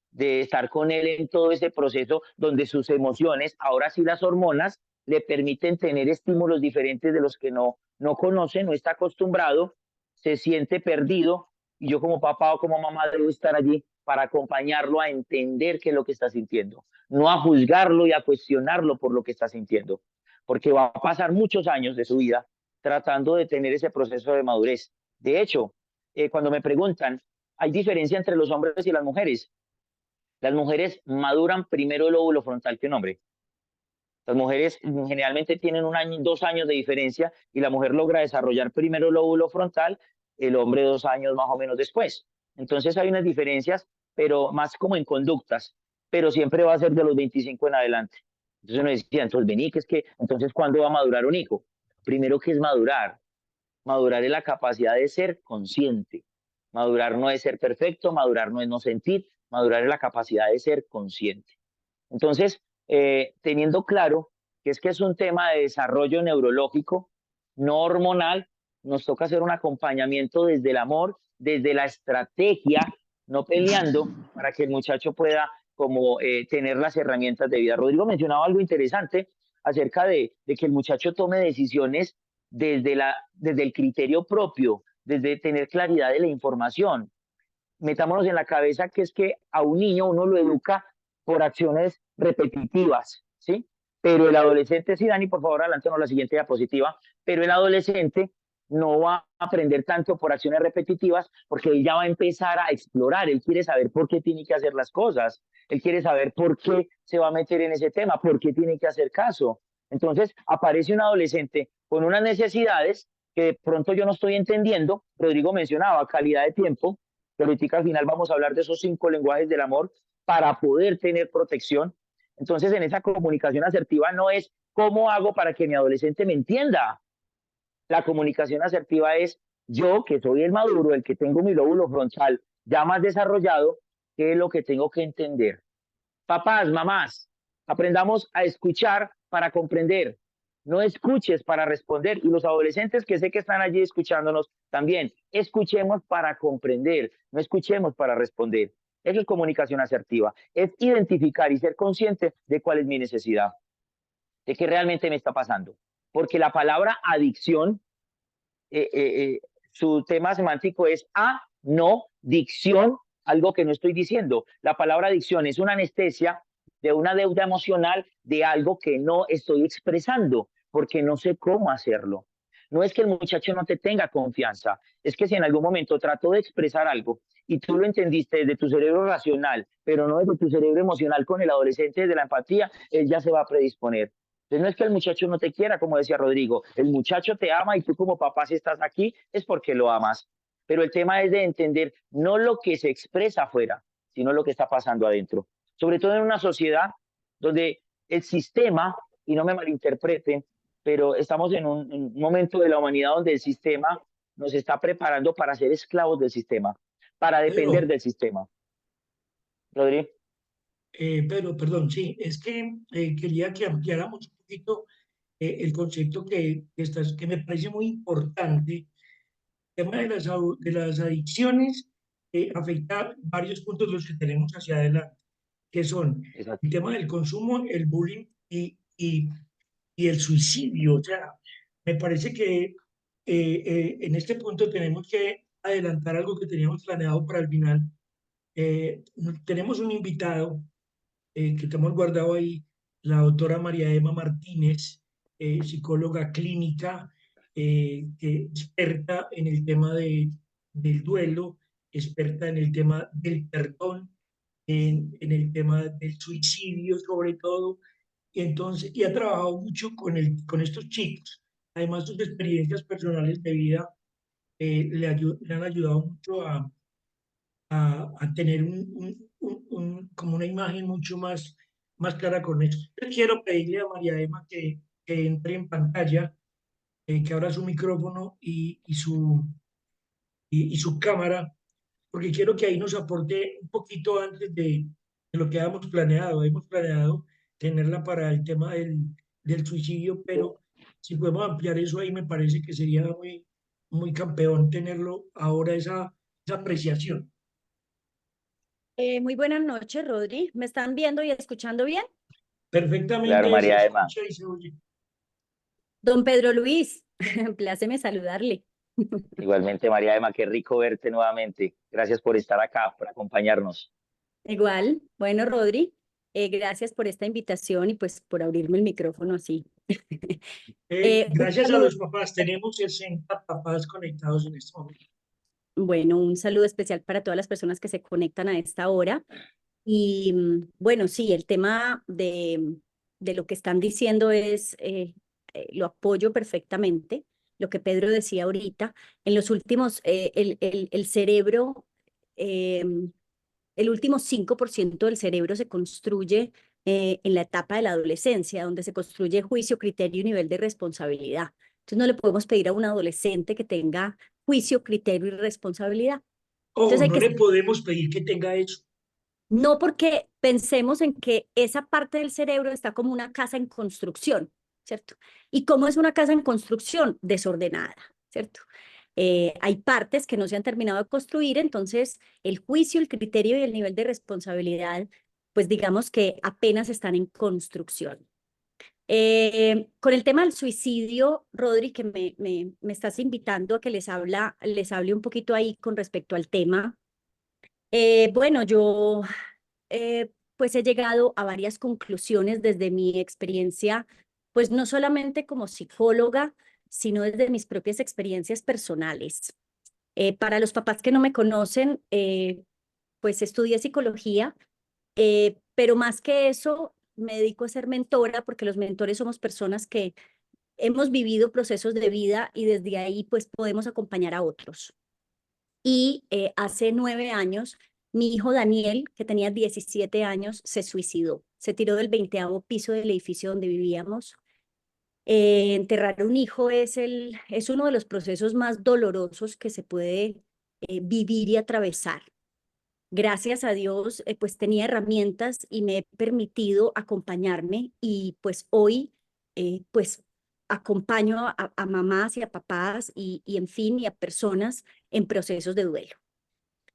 [SPEAKER 3] de estar con él en todo ese proceso donde sus emociones, ahora sí las hormonas, le permiten tener estímulos diferentes de los que no conoce, no está acostumbrado, se siente perdido, y yo como papá o como mamá debo estar allí para acompañarlo a entender qué es lo que está sintiendo, no a juzgarlo y a cuestionarlo por lo que está sintiendo, porque va a pasar muchos años de su vida tratando de tener ese proceso de madurez. De hecho, cuando me preguntan, ¿hay diferencia entre los hombres y las mujeres? Las mujeres maduran primero el óvulo frontal que un hombre. Las mujeres generalmente tienen 1 año, 2 años de diferencia, y la mujer logra desarrollar primero el óvulo frontal, el hombre 2 años más o menos después. Entonces hay unas diferencias, pero más como en conductas, pero siempre va a ser de los 25 en adelante. Entonces uno decía, entonces vení, que es que, entonces ¿cuándo va a madurar un hijo? Primero, ¿qué es madurar? Madurar es la capacidad de ser consciente. Madurar no es ser perfecto, madurar no es no sentir, madurar es la capacidad de ser consciente. Entonces, teniendo claro que es un tema de desarrollo neurológico, no hormonal, nos toca hacer un acompañamiento desde el amor, desde la estrategia, no peleando, para que el muchacho pueda como tener las herramientas de vida. Rodrigo mencionaba algo interesante acerca de que el muchacho tome decisiones desde el criterio propio, desde tener claridad de la información. Metámonos en la cabeza que es que a un niño uno lo educa por acciones repetitivas, ¿sí? Pero el adolescente, sí, Dani, por favor, adelántanos la siguiente diapositiva, pero el adolescente no va a aprender tanto por acciones repetitivas, porque él ya va a empezar a explorar, él quiere saber por qué tiene que hacer las cosas, él quiere saber por qué se va a meter en ese tema, por qué tiene que hacer caso. Entonces aparece un adolescente con unas necesidades que de pronto yo no estoy entendiendo. Rodrigo mencionaba calidad de tiempo, pero ahorita al final vamos a hablar de esos 5 lenguajes del amor para poder tener protección. Entonces, en esa comunicación asertiva no es cómo hago para que mi adolescente me entienda. La comunicación asertiva es yo, que soy el maduro, el que tengo mi lóbulo frontal ya más desarrollado, qué es lo que tengo que entender. Papás, mamás, aprendamos a escuchar para comprender. No escuches para responder. Y los adolescentes que sé que están allí escuchándonos también, escuchemos para comprender, no escuchemos para responder. Eso es comunicación asertiva. Es identificar y ser consciente de cuál es mi necesidad, de qué realmente me está pasando. Porque la palabra adicción, eh, eh, eh, su tema semántico es no, dicción, algo que no estoy diciendo. La palabra adicción es una anestesia de una deuda emocional de algo que no estoy expresando, porque no sé cómo hacerlo. No es que el muchacho no te tenga confianza, es que si en algún momento trató de expresar algo y tú lo entendiste desde tu cerebro racional, pero no desde tu cerebro emocional con el adolescente, desde la empatía, él ya se va a predisponer. Entonces no es que el muchacho no te quiera, como decía Rodrigo, el muchacho te ama y tú como papá si estás aquí es porque lo amas. Pero el tema es de entender no lo que se expresa afuera, sino lo que está pasando adentro. Sobre todo en una sociedad donde el sistema, y no me malinterpreten, pero estamos en un momento de la humanidad donde el sistema nos está preparando para ser esclavos del sistema, para depender
[SPEAKER 1] Pedro,
[SPEAKER 3] del sistema. Rodrigo.
[SPEAKER 1] Pedro, perdón, sí, es que quería que ampliáramos un poquito el concepto que me parece muy importante. El tema de de las adicciones afecta varios puntos de los que tenemos hacia adelante, que son el
[SPEAKER 3] Exacto.
[SPEAKER 1] tema del consumo, el bullying y el suicidio. O sea, me parece que en este punto tenemos que adelantar algo que teníamos planeado para el final. Tenemos un invitado que tenemos guardado ahí, la doctora María Emma Martínez, psicóloga clínica, experta en el tema del duelo, experta en el tema del perdón, en el tema del suicidio sobre todo, y entonces, y ha trabajado mucho con estos chicos. además sus experiencias personales de vida le han ayudado mucho a tener como una imagen mucho más clara con eso. Yo quiero pedirle a María Emma que entre en pantalla, que abra su micrófono y su cámara, porque quiero que ahí nos aporte un poquito antes de lo que habíamos planeado. Hemos planeado tenerla para el tema del suicidio, pero si podemos ampliar eso ahí, me parece que sería muy campeón tenerlo ahora, esa apreciación.
[SPEAKER 4] Muy buenas noches, Rodri. ¿Me están viendo y escuchando bien?
[SPEAKER 3] Claro,
[SPEAKER 1] Perfectamente se
[SPEAKER 3] María Emma.
[SPEAKER 1] escucha y se oye.
[SPEAKER 4] Don Pedro Luis, pláceme saludarle.
[SPEAKER 3] Igualmente, María Emma, qué rico verte nuevamente. Gracias por estar acá, por acompañarnos.
[SPEAKER 4] Igual, bueno, Rodri, gracias por esta invitación y pues por abrirme el micrófono así. Un
[SPEAKER 1] Gracias a
[SPEAKER 4] saludo,
[SPEAKER 1] los papás, tenemos 60 papás conectados en este momento.
[SPEAKER 4] bueno, un saludo especial para todas las personas que se conectan a esta hora. Y bueno, sí, el tema de lo que están diciendo es, lo apoyo perfectamente, lo que Pedro decía ahorita. En los últimos, el cerebro, el último 5% del cerebro se construye en la etapa de la adolescencia, donde se construye juicio, criterio y nivel de responsabilidad. Entonces no le podemos pedir a un adolescente que tenga juicio, criterio y responsabilidad.
[SPEAKER 1] Ojo,
[SPEAKER 4] Entonces hay
[SPEAKER 1] no
[SPEAKER 4] que
[SPEAKER 1] le podemos pedir que tenga eso.
[SPEAKER 4] no porque pensemos en que esa parte del cerebro está como una casa en construcción, ¿cierto? ¿Y cómo es una casa en construcción? Desordenada, ¿cierto? Hay partes que no se han terminado de construir, entonces el juicio, el criterio y el nivel de responsabilidad, pues digamos que apenas están en construcción. Con el tema del suicidio, Rodri, que me estás invitando a que les hable un poquito ahí con respecto al tema. Bueno, yo pues he llegado a varias conclusiones desde mi experiencia, pues no solamente como psicóloga, sino desde mis propias experiencias personales. Para los papás que no me conocen, pues estudié psicología, pero más que eso, me dedico a ser mentora porque los mentores somos personas que hemos vivido procesos de vida y desde ahí pues podemos acompañar a otros. Y hace 9 años, mi hijo Daniel, que tenía 17 años, se suicidó. Se tiró del 20º piso del edificio donde vivíamos. Enterrar un hijo es uno de los procesos más dolorosos que se puede vivir y atravesar. Gracias a Dios, pues tenía herramientas y me he permitido acompañarme y pues hoy, pues acompaño a mamás y a papás y en fin, y a personas en procesos de duelo.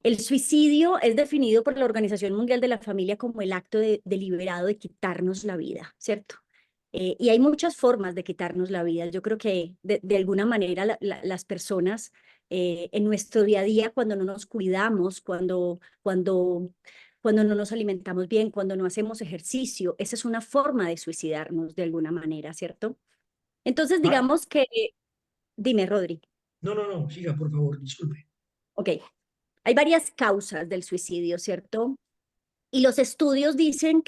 [SPEAKER 4] El suicidio es definido por la Organización Mundial de la Familia como el acto deliberado de quitarnos la vida, ¿cierto? Y hay muchas formas de quitarnos la vida. Yo creo que de alguna manera las personas en nuestro día a día, cuando no nos cuidamos, cuando no nos alimentamos bien, cuando no hacemos ejercicio, esa es una forma de suicidarnos de alguna manera, ¿cierto? Entonces,
[SPEAKER 1] Ah,
[SPEAKER 4] digamos que, dime, Rodri.
[SPEAKER 1] no, siga, por favor, disculpe.
[SPEAKER 4] Ok, hay varias causas del suicidio, ¿cierto? Y los estudios dicen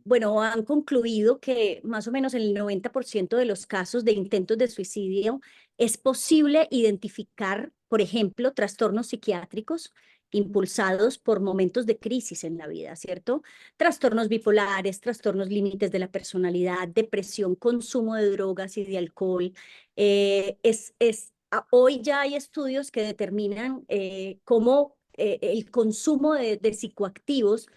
[SPEAKER 4] bueno, han concluido que más o menos en el 90% de los casos de intentos de suicidio es posible identificar, por ejemplo, trastornos psiquiátricos impulsados por momentos de crisis en la vida, ¿cierto? Trastornos bipolares, trastornos límites de la personalidad, depresión, consumo de drogas y de alcohol. Hoy ya hay estudios que determinan cómo el consumo de psicoactivos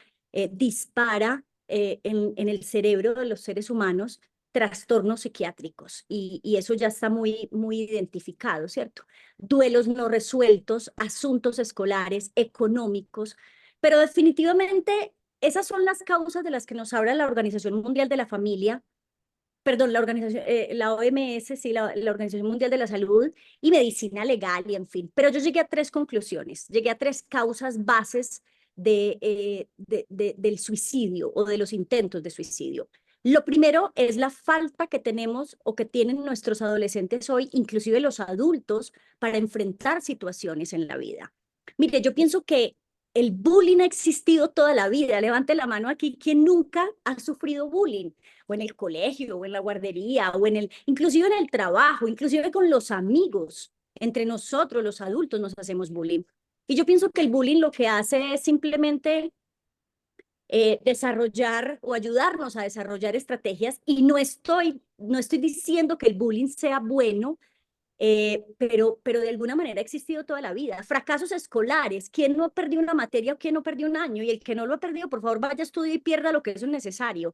[SPEAKER 4] dispara en el cerebro de los seres humanos trastornos psiquiátricos y eso ya está muy identificado, ¿cierto? Duelos no resueltos, asuntos escolares, económicos, pero definitivamente esas son las causas de las que nos habla la Organización Mundial de la Familia, perdón, la OMS, sí, la Organización Mundial de la Salud y medicina legal y en fin. Pero yo llegué a 3 conclusiones, llegué a 3 causas bases del suicidio o de los intentos de suicidio. Lo primero es la falta que tenemos o que tienen nuestros adolescentes hoy, inclusive los adultos, para enfrentar situaciones en la vida. Mire, yo pienso que el bullying ha existido toda la vida. Levante la mano aquí quien nunca ha sufrido bullying, o en el colegio, o en la guardería, o inclusive en el trabajo, inclusive con los amigos. Entre nosotros, los adultos, nos hacemos bullying. Y yo pienso que el bullying lo que hace es simplemente desarrollar o ayudarnos a desarrollar estrategias, y no estoy diciendo que el bullying sea bueno, pero de alguna manera ha existido toda la vida. Fracasos escolares, ¿quién no ha perdido una materia o quién no perdió un año? Y el que no lo ha perdido, por favor, vaya a estudiar y pierda lo que es necesario.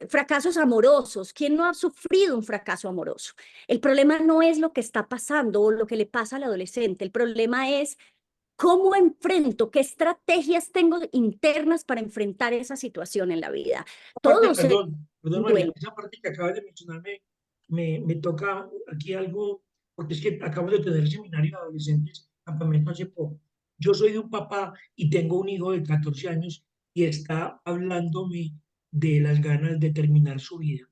[SPEAKER 4] Fracasos amorosos, ¿quién no ha sufrido un fracaso amoroso? El problema no es lo que está pasando o lo que le pasa al adolescente, el problema es cómo enfrento, qué estrategias tengo internas para enfrentar esa situación en la vida. Todos
[SPEAKER 1] Perdón, María,
[SPEAKER 4] duelo.
[SPEAKER 1] esa parte que acabas de mencionar me toca aquí algo, porque es que acabo de tener seminario de adolescentes, campamento hace poco. Yo soy de un papá y tengo un hijo de 14 años y está hablándome de las ganas de terminar su vida.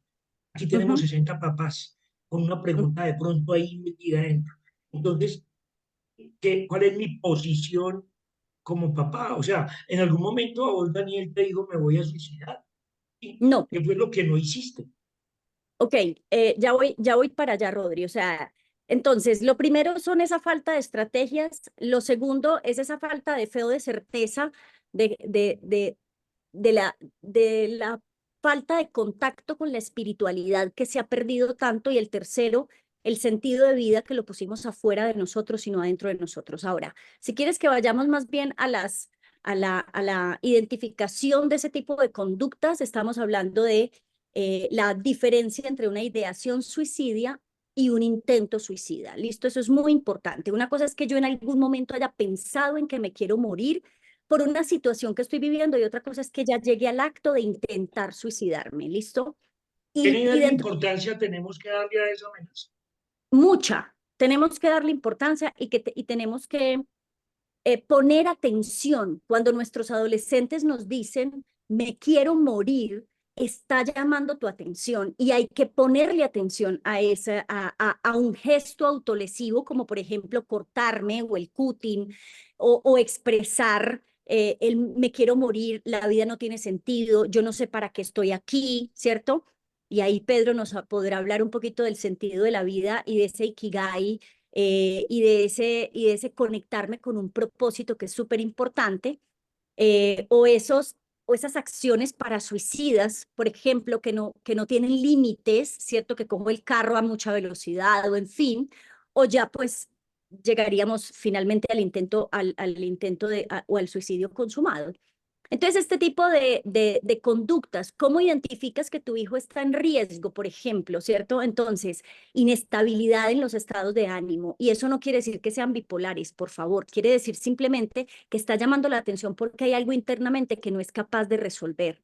[SPEAKER 1] Aquí tenemos 60 papás con una pregunta de pronto ahí metida dentro. Entonces, ¿cuál es mi posición como papá? O sea, en algún momento a vos, Daniel, te digo, me voy a suicidar. ¿Y
[SPEAKER 4] No,
[SPEAKER 1] qué fue lo que no hiciste?
[SPEAKER 4] ok, ya voy para allá, Rodri. O sea, entonces, lo primero son esa falta de estrategias, lo segundo es esa falta de fe o de certeza de, de, de, de la falta de contacto con la espiritualidad que se ha perdido tanto, y el tercero, el sentido de vida que lo pusimos afuera de nosotros y no adentro de nosotros. Ahora, si quieres que vayamos más bien a la identificación de ese tipo de conductas, estamos hablando de la diferencia entre una ideación suicidia y un intento suicida. ¿Listo? Eso es muy importante. Una cosa es que yo en algún momento haya pensado en que me quiero morir por una situación que estoy viviendo, y otra cosa es que ya llegué al acto de intentar suicidarme. ¿Listo?
[SPEAKER 1] ¿Qué
[SPEAKER 4] Y
[SPEAKER 1] nivel de
[SPEAKER 4] dentro,
[SPEAKER 1] importancia tenemos que darle a esa amenaza?
[SPEAKER 4] mucha, tenemos que darle importancia y tenemos que poner atención cuando nuestros adolescentes nos dicen, me quiero morir, está llamando tu atención, y hay que ponerle atención a un gesto autolesivo, como por ejemplo cortarme o el cutting, o expresar el me quiero morir, la vida no tiene sentido, yo no sé para qué estoy aquí, ¿cierto? Y ahí Pedro nos podrá hablar un poquito del sentido de la vida y de ese ikigai, y de ese conectarme con un propósito que es súper importante, o esas acciones para suicidas, por ejemplo, que no tienen límites, ¿cierto? Que cojo el carro a mucha velocidad, o en fin, o ya pues llegaríamos finalmente al intento o al suicidio consumado. Entonces, este tipo de conductas, ¿cómo identificas que tu hijo está en riesgo, por ejemplo, ¿cierto? Entonces, inestabilidad en los estados de ánimo, y eso no quiere decir que sean bipolares, por favor, quiere decir simplemente que está llamando la atención porque hay algo internamente que no es capaz de resolver.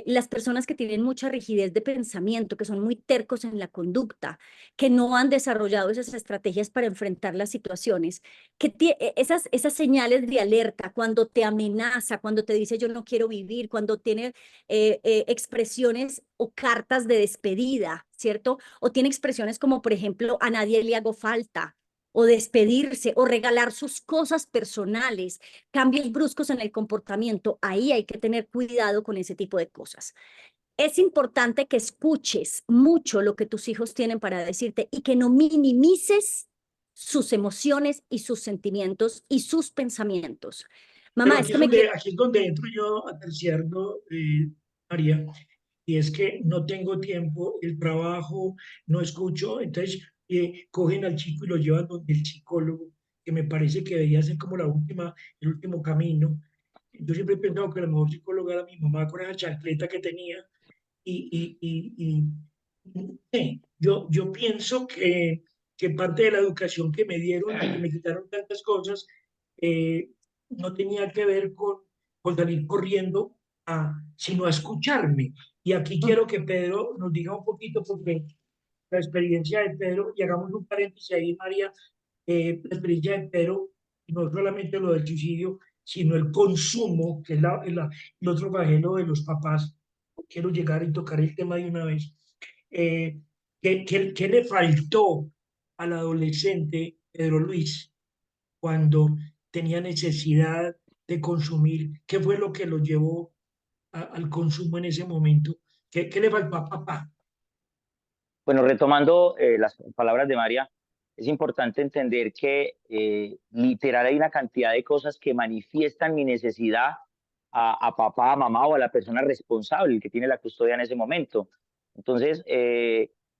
[SPEAKER 4] Las personas que tienen mucha rigidez de pensamiento, que son muy tercos en la conducta, que no han desarrollado esas estrategias para enfrentar las situaciones, esas señales de alerta cuando te amenaza, cuando te dice yo no quiero vivir, cuando tiene expresiones o cartas de despedida, ¿cierto? O tiene expresiones como, por ejemplo, a nadie le hago falta, o despedirse, o regalar sus cosas personales, cambios bruscos en el comportamiento. Ahí hay que tener cuidado con ese tipo de cosas. Es importante que escuches mucho lo que tus hijos tienen para decirte, y que no minimices sus emociones y sus sentimientos y sus pensamientos.
[SPEAKER 1] Pero
[SPEAKER 4] Mamá, es
[SPEAKER 1] aquí
[SPEAKER 4] que me quiero...
[SPEAKER 1] aquí es donde entro yo a terciarlo, María, y es que no tengo tiempo, el trabajo, no escucho, entonces cogen al chico y lo llevan donde el psicólogo, que me parece que debería ser como el último camino. Yo siempre he pensado que la mejor psicóloga era mi mamá con esa chancleta que tenía, yo pienso que parte de la educación que me dieron y que me quitaron tantas cosas, no tenía que ver con salir corriendo, sino a escucharme. Y aquí quiero que Pedro nos diga un poquito, porque la experiencia de Pedro, y hagamos un paréntesis ahí, María, la experiencia de Pedro, no solamente lo del suicidio, sino el consumo, que es el otro flagelo de los papás. Quiero llegar y tocar el tema de una vez. ¿Qué le faltó al adolescente Pedro Luis cuando tenía necesidad de consumir? ¿Qué fue lo que lo llevó al consumo en ese momento? ¿Qué le faltó a papá?
[SPEAKER 3] Bueno, retomando las palabras de María, es importante entender que literal hay una cantidad de cosas que manifiestan mi necesidad a papá, a mamá o a la persona responsable, el que tiene la custodia en ese momento. Entonces,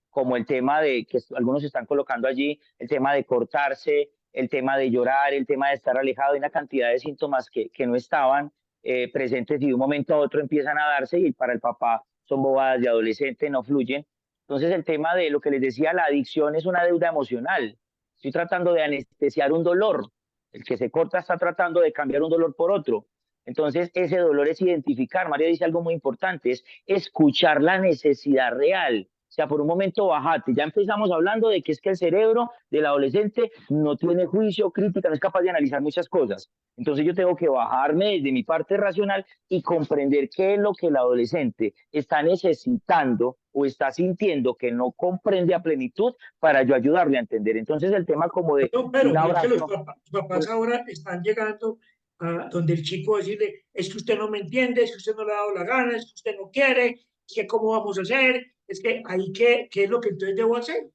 [SPEAKER 3] como el tema de que algunos están colocando allí, el tema de cortarse, el tema de llorar, el tema de estar alejado, hay una cantidad de síntomas que no estaban presentes y de un momento a otro empiezan a darse y para el papá son bobadas de adolescente, no fluyen. Entonces, el tema de lo que les decía, la adicción es una deuda emocional. Estoy tratando de anestesiar un dolor. El que se corta está tratando de cambiar un dolor por otro. Entonces, ese dolor es identificar. María dice algo muy importante, es escuchar la necesidad real. O sea, por un momento bajate. Ya empezamos hablando de que es que el cerebro del adolescente no tiene juicio, crítica, no es capaz de analizar muchas cosas. Entonces yo tengo que bajarme desde mi parte racional y comprender qué es lo que el adolescente está necesitando o está sintiendo que no comprende a plenitud para yo ayudarle a entender. Entonces el tema como de
[SPEAKER 1] No,
[SPEAKER 3] un
[SPEAKER 1] pero es que los
[SPEAKER 3] abrazo,
[SPEAKER 1] papás ahora están llegando a donde el chico va a decirle, es que usted no me entiende, es que usted no le ha dado la gana, es que usted no quiere, es que cómo vamos a hacer, es que ahí qué es lo que entonces debo hacer.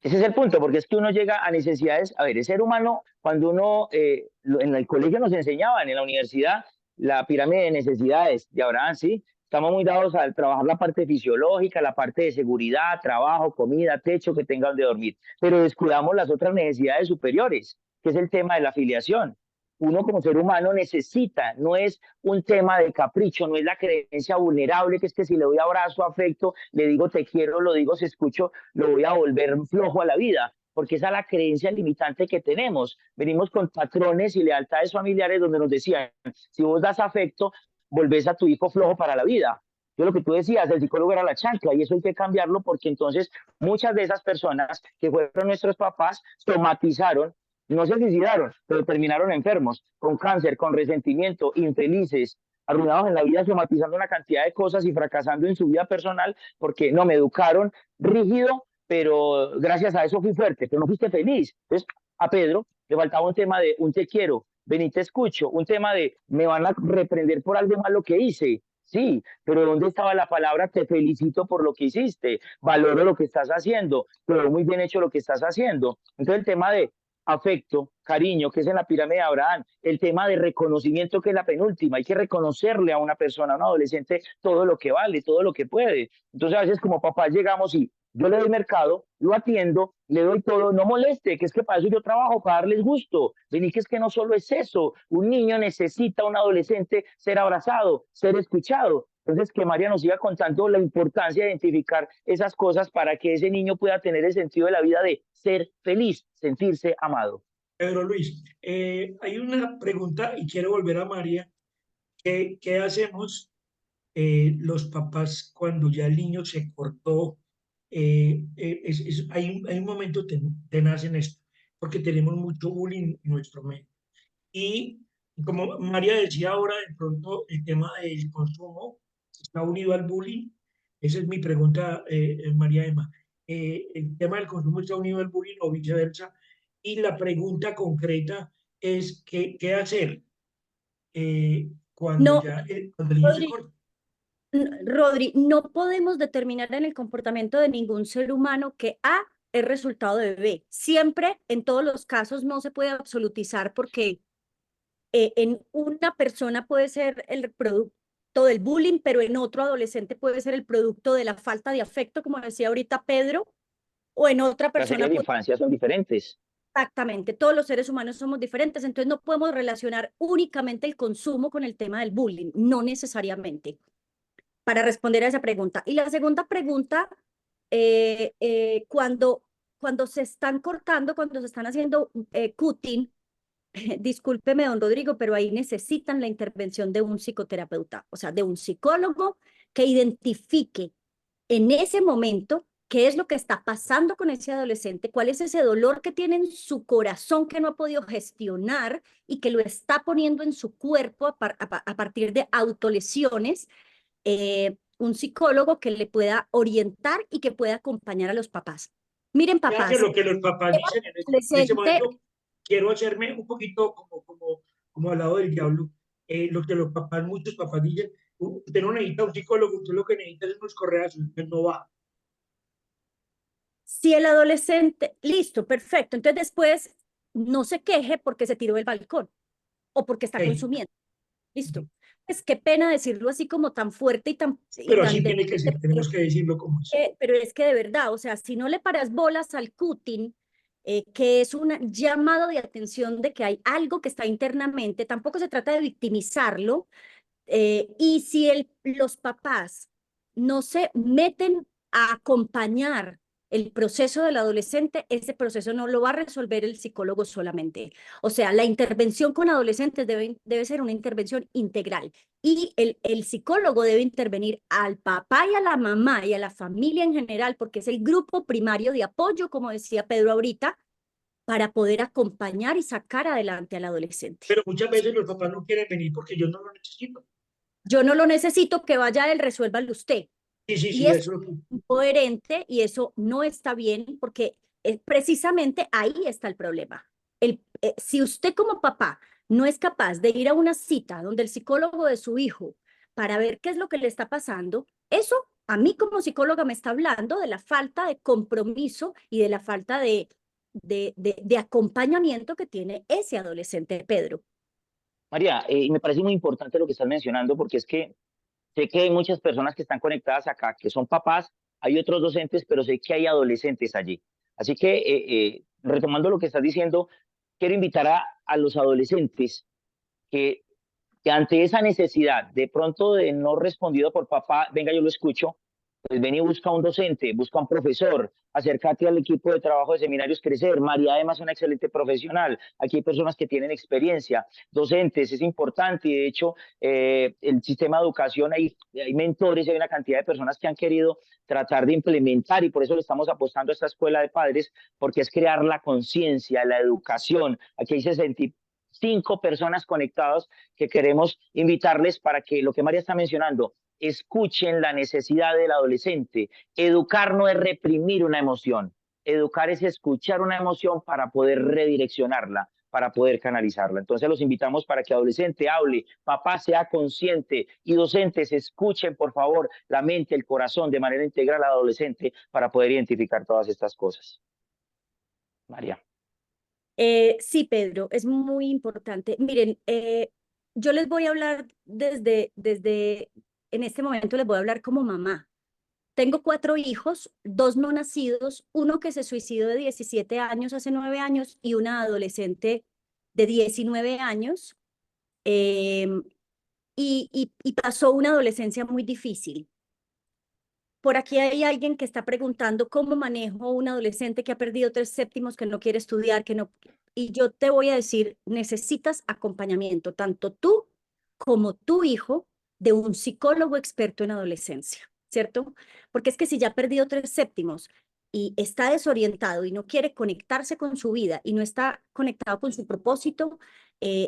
[SPEAKER 3] ese es el punto, porque es que uno llega a necesidades, a ver, el ser humano, cuando uno, en el colegio nos enseñaban, en la universidad, la pirámide de necesidades de Abraham, ¿sí? Estamos muy dados a trabajar la parte fisiológica, la parte de seguridad, trabajo, comida, techo, que tenga donde dormir, pero descuidamos las otras necesidades superiores, que es el tema de la afiliación. Uno como ser humano necesita, no es un tema de capricho, no es la creencia vulnerable, que es que si le doy abrazo, afecto, le digo te quiero, lo digo si escucho, lo voy a volver flojo a la vida, porque esa es la creencia limitante que tenemos. Venimos con patrones y lealtades familiares donde nos decían, si vos das afecto, volvés a tu hijo flojo para la vida. Yo lo que tú decías, el psicólogo era la chancla y eso hay que cambiarlo porque entonces muchas de esas personas que fueron nuestros papás somatizaron, no se suicidaron, pero terminaron enfermos, con cáncer, con resentimiento, infelices, arruinados en la vida, somatizando una cantidad de cosas y fracasando en su vida personal porque no me educaron rígido, pero gracias a eso fui fuerte, pero no fuiste feliz. Entonces, a Pedro le faltaba un tema de un te quiero, vení te escucho, un tema de me van a reprender por algo malo que hice. Sí, pero ¿dónde estaba la palabra te felicito por lo que hiciste? Valoro lo que estás haciendo, pero muy bien hecho lo que estás haciendo. Entonces el tema de afecto, cariño, que es en la pirámide de Abraham, el tema de reconocimiento, que es la penúltima, hay que reconocerle a una persona, a un adolescente, todo lo que vale, todo lo que puede. Entonces a veces como papás llegamos y yo le doy mercado, lo atiendo, le doy todo, no moleste, que es que para eso yo trabajo, para darles gusto. Vení, que es que no solo es eso, un niño necesita, un adolescente, ser abrazado, ser escuchado. Entonces, que María nos siga contando la importancia de identificar esas cosas para que ese niño pueda tener el sentido de la vida de ser feliz, sentirse amado.
[SPEAKER 1] Pedro Luis, hay una pregunta y quiero volver a María. ¿Qué hacemos los papás cuando ya el niño se cortó? Hay un momento tenaz en esto, porque tenemos mucho bullying en nuestro medio. Y como María decía ahora, de pronto el tema del consumo está unido al bullying. Esa es mi pregunta, María Emma. ¿El tema del consumo está unido al bullying o viceversa? Y la pregunta concreta es, ¿qué hacer cuando
[SPEAKER 4] No,
[SPEAKER 1] ya cuando el niño se
[SPEAKER 4] Rodri,
[SPEAKER 1] corta?
[SPEAKER 4] Rodri, no podemos determinar en el comportamiento de ningún ser humano que A es resultado de B. Siempre, en todos los casos, no se puede absolutizar porque en una persona puede ser el producto del bullying, pero en otro adolescente puede ser el producto de la falta de afecto, como decía ahorita Pedro, o en otra
[SPEAKER 3] Las
[SPEAKER 4] persona
[SPEAKER 3] heridas de
[SPEAKER 4] puede...
[SPEAKER 3] infancia son diferentes.
[SPEAKER 4] Exactamente, todos los seres humanos somos diferentes, entonces no podemos relacionar únicamente el consumo con el tema del bullying, no necesariamente, para responder a esa pregunta. Y la segunda pregunta, cuando se están cortando, cuando se están haciendo cutting, discúlpeme, don Rodrigo, pero ahí necesitan la intervención de un psicoterapeuta, o sea, de un psicólogo que identifique en ese momento qué es lo que está pasando con ese adolescente, cuál es ese dolor que tiene en su corazón que no ha podido gestionar y que lo está poniendo en su cuerpo a partir de autolesiones, un psicólogo que le pueda orientar y que pueda acompañar a los papás. Miren,
[SPEAKER 1] Ya que
[SPEAKER 4] papás,
[SPEAKER 1] lo que los papás dicen en ese
[SPEAKER 4] adolescente
[SPEAKER 1] momento, quiero hacerme un poquito como al lado del diablo. Lo que los papás, muchos papás dicen, usted no necesita un psicólogo, usted lo que necesita es unos correazos, usted no va.
[SPEAKER 4] Si el adolescente, listo, perfecto, entonces después no se queje porque se tiró del balcón o porque está
[SPEAKER 1] Hey,
[SPEAKER 4] consumiendo, listo. Es qué pena decirlo así como tan fuerte y
[SPEAKER 1] pero
[SPEAKER 4] tan
[SPEAKER 1] así tiene que ser, tenemos que decirlo como es.
[SPEAKER 4] pero es que de verdad, o sea, si no le paras bolas al cutting, que es un llamado de atención de que hay algo que está internamente, tampoco se trata de victimizarlo, y si los papás no se meten a acompañar el proceso del adolescente, ese proceso no lo va a resolver el psicólogo solamente. O sea, la intervención con adolescentes debe ser una intervención integral. Y el psicólogo debe intervenir al papá y a la mamá y a la familia en general, porque es el grupo primario de apoyo, como decía Pedro ahorita, para poder acompañar y sacar adelante al adolescente.
[SPEAKER 1] Pero muchas veces los papás no quieren venir porque yo no lo necesito.
[SPEAKER 4] Yo no lo necesito, que vaya él, resuélvalo usted.
[SPEAKER 1] Sí, sí,
[SPEAKER 4] Y
[SPEAKER 1] sí,
[SPEAKER 4] eso
[SPEAKER 1] eso
[SPEAKER 4] es incoherente y eso no está bien porque precisamente ahí está el problema. Si usted como papá no es capaz de ir a una cita donde el psicólogo de su hijo para ver qué es lo que le está pasando, eso a mí como psicóloga me está hablando de la falta de compromiso y de la falta de acompañamiento que tiene ese adolescente, Pedro.
[SPEAKER 3] María, me parece muy importante lo que estás mencionando porque es que sé que hay muchas personas que están conectadas acá, que son papás, hay otros docentes, pero sé que hay adolescentes allí. Así que, retomando lo que estás diciendo, quiero invitar a los adolescentes que, que ante esa necesidad, de pronto de no respondido por papá, venga, yo lo escucho, pues ven y busca un docente, busca un profesor, acércate al equipo de trabajo de Seminarios Crecer. María además es una excelente profesional. Aquí hay personas que tienen experiencia, docentes, es importante y de hecho el sistema de educación, hay mentores, hay una cantidad de personas que han querido tratar de implementar y por eso le estamos apostando a esta escuela de padres, porque es crear la conciencia, la educación. Aquí hay 65 personas conectadas que queremos invitarles para que lo que María está mencionando, escuchen la necesidad del adolescente. Educar no es reprimir una emoción. Educar es escuchar una emoción para poder redireccionarla, para poder canalizarla. Entonces los invitamos para que adolescente hable, papá sea consciente y docentes escuchen, por favor, la mente, el corazón de manera integral al adolescente para poder identificar todas estas cosas. María.
[SPEAKER 4] Sí, Pedro, es muy importante. Miren, yo les voy a hablar en este momento les voy a hablar como mamá. Tengo 4 hijos, 2 no nacidos, uno que se suicidó de 17 años, hace 9 años, y una adolescente de 19 años, y pasó una adolescencia muy difícil. Por aquí hay alguien que está preguntando cómo manejo un adolescente que ha perdido 3 séptimos, que no quiere estudiar, que no... Y yo te voy a decir, necesitas acompañamiento, tanto tú como tu hijo, de un psicólogo experto en adolescencia, ¿cierto? Porque es que si ya ha perdido 3 séptimos y está desorientado y no quiere conectarse con su vida y no está conectado con su propósito,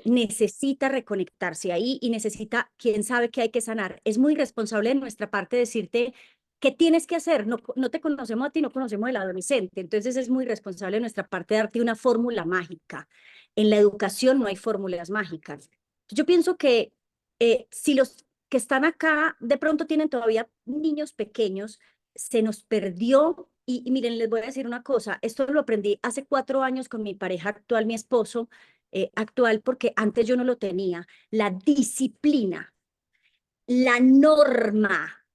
[SPEAKER 4] necesita reconectarse ahí y necesita, quién sabe qué hay que sanar. Es muy responsable de nuestra parte decirte ¿qué tienes que hacer? No, no te conocemos a ti, no conocemos al adolescente. Entonces es muy responsable de nuestra parte darte una fórmula mágica. En la educación no hay fórmulas mágicas. Yo pienso que si los que están acá de pronto tienen todavía niños pequeños, se nos perdió. Y miren, les voy a decir una cosa, esto lo aprendí hace 4 años con mi pareja actual, mi esposo actual, porque antes yo no lo tenía. La disciplina, la norma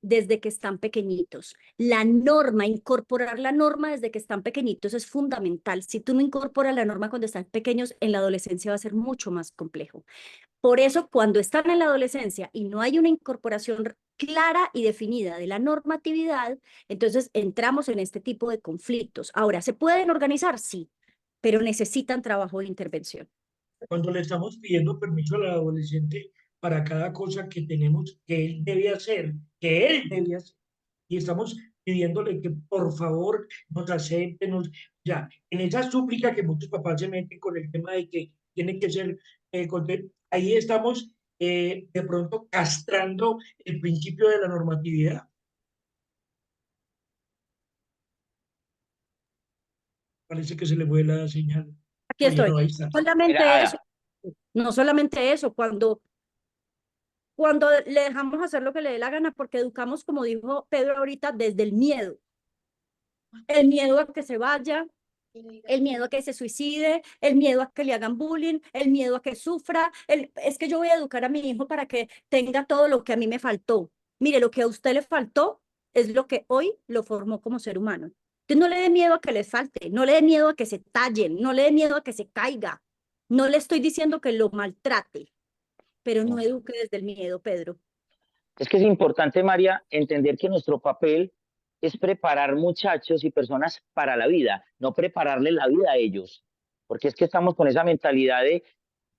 [SPEAKER 4] desde que están pequeñitos. La norma, incorporar la norma desde que están pequeñitos es fundamental. Si tú no incorporas la norma cuando están pequeños, en la adolescencia va a ser mucho más complejo. Por eso, cuando están en la adolescencia y no hay una incorporación clara y definida de la normatividad, entonces entramos en este tipo de conflictos. Ahora, ¿se pueden organizar? Sí, pero necesitan trabajo de intervención.
[SPEAKER 1] cuando le estamos pidiendo permiso al adolescente para cada cosa que tenemos, que él debe hacer, y estamos pidiéndole que por favor nos acepte, ya, en esa súplica que muchos papás se meten con el tema de que tiene que ser, ahí estamos de pronto castrando el principio de la normatividad. Parece que se le fue la señal.
[SPEAKER 4] Sí
[SPEAKER 1] Oye,
[SPEAKER 4] estoy.
[SPEAKER 1] no, ahí está.
[SPEAKER 4] Solamente
[SPEAKER 3] Mira,
[SPEAKER 4] eso,
[SPEAKER 3] Ada,
[SPEAKER 4] no solamente eso, cuando le dejamos hacer lo que le dé la gana, porque educamos, como dijo Pedro ahorita, desde el miedo a que se vaya, el miedo a que se suicide, el miedo a que le hagan bullying, el miedo a que sufra, es que yo voy a educar a mi hijo para que tenga todo lo que a mí me faltó. Mire, lo que a usted le faltó es lo que hoy lo formó como ser humano. Entonces no le dé miedo a que le falte, no le dé miedo a que se tallen, no le dé miedo a que se caiga. No le estoy diciendo que lo maltrate, pero no eduque desde el miedo, Pedro.
[SPEAKER 3] es que es importante, María, entender que nuestro papel es preparar muchachos y personas para la vida, no prepararle la vida a ellos, porque es que estamos con esa mentalidad de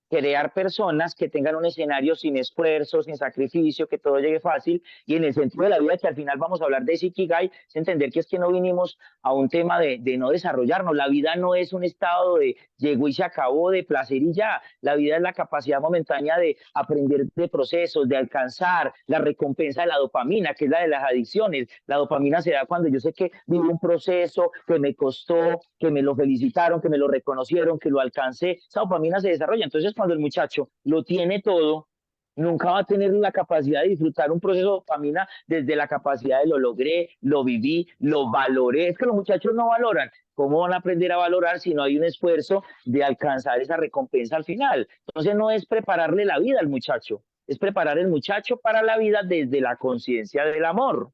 [SPEAKER 3] crear personas que tengan un escenario sin esfuerzo, sin sacrificio, que todo llegue fácil, y en el sentido de la vida, que al final vamos a hablar de Ikigai, es entender que es que no vinimos a un tema de no desarrollarnos. La vida no es un estado de llegó y se acabó, de placer y ya. La vida es la capacidad momentánea de aprender de procesos, de alcanzar la recompensa de la dopamina, que es la de las adicciones. La dopamina se da cuando yo sé que vivo un proceso que me costó, que me lo felicitaron, que me lo reconocieron, que lo alcancé. Esa dopamina se desarrolla. Entonces, cuando el muchacho lo tiene todo, nunca va a tener la capacidad de disfrutar un proceso de dopamina desde la capacidad de lo logré, lo viví, lo valoré. Es que los muchachos no valoran. ¿Cómo van a aprender a valorar si no hay un esfuerzo de alcanzar esa recompensa al final? Entonces no es prepararle la vida al muchacho, es preparar el muchacho para la vida desde la conciencia del amor.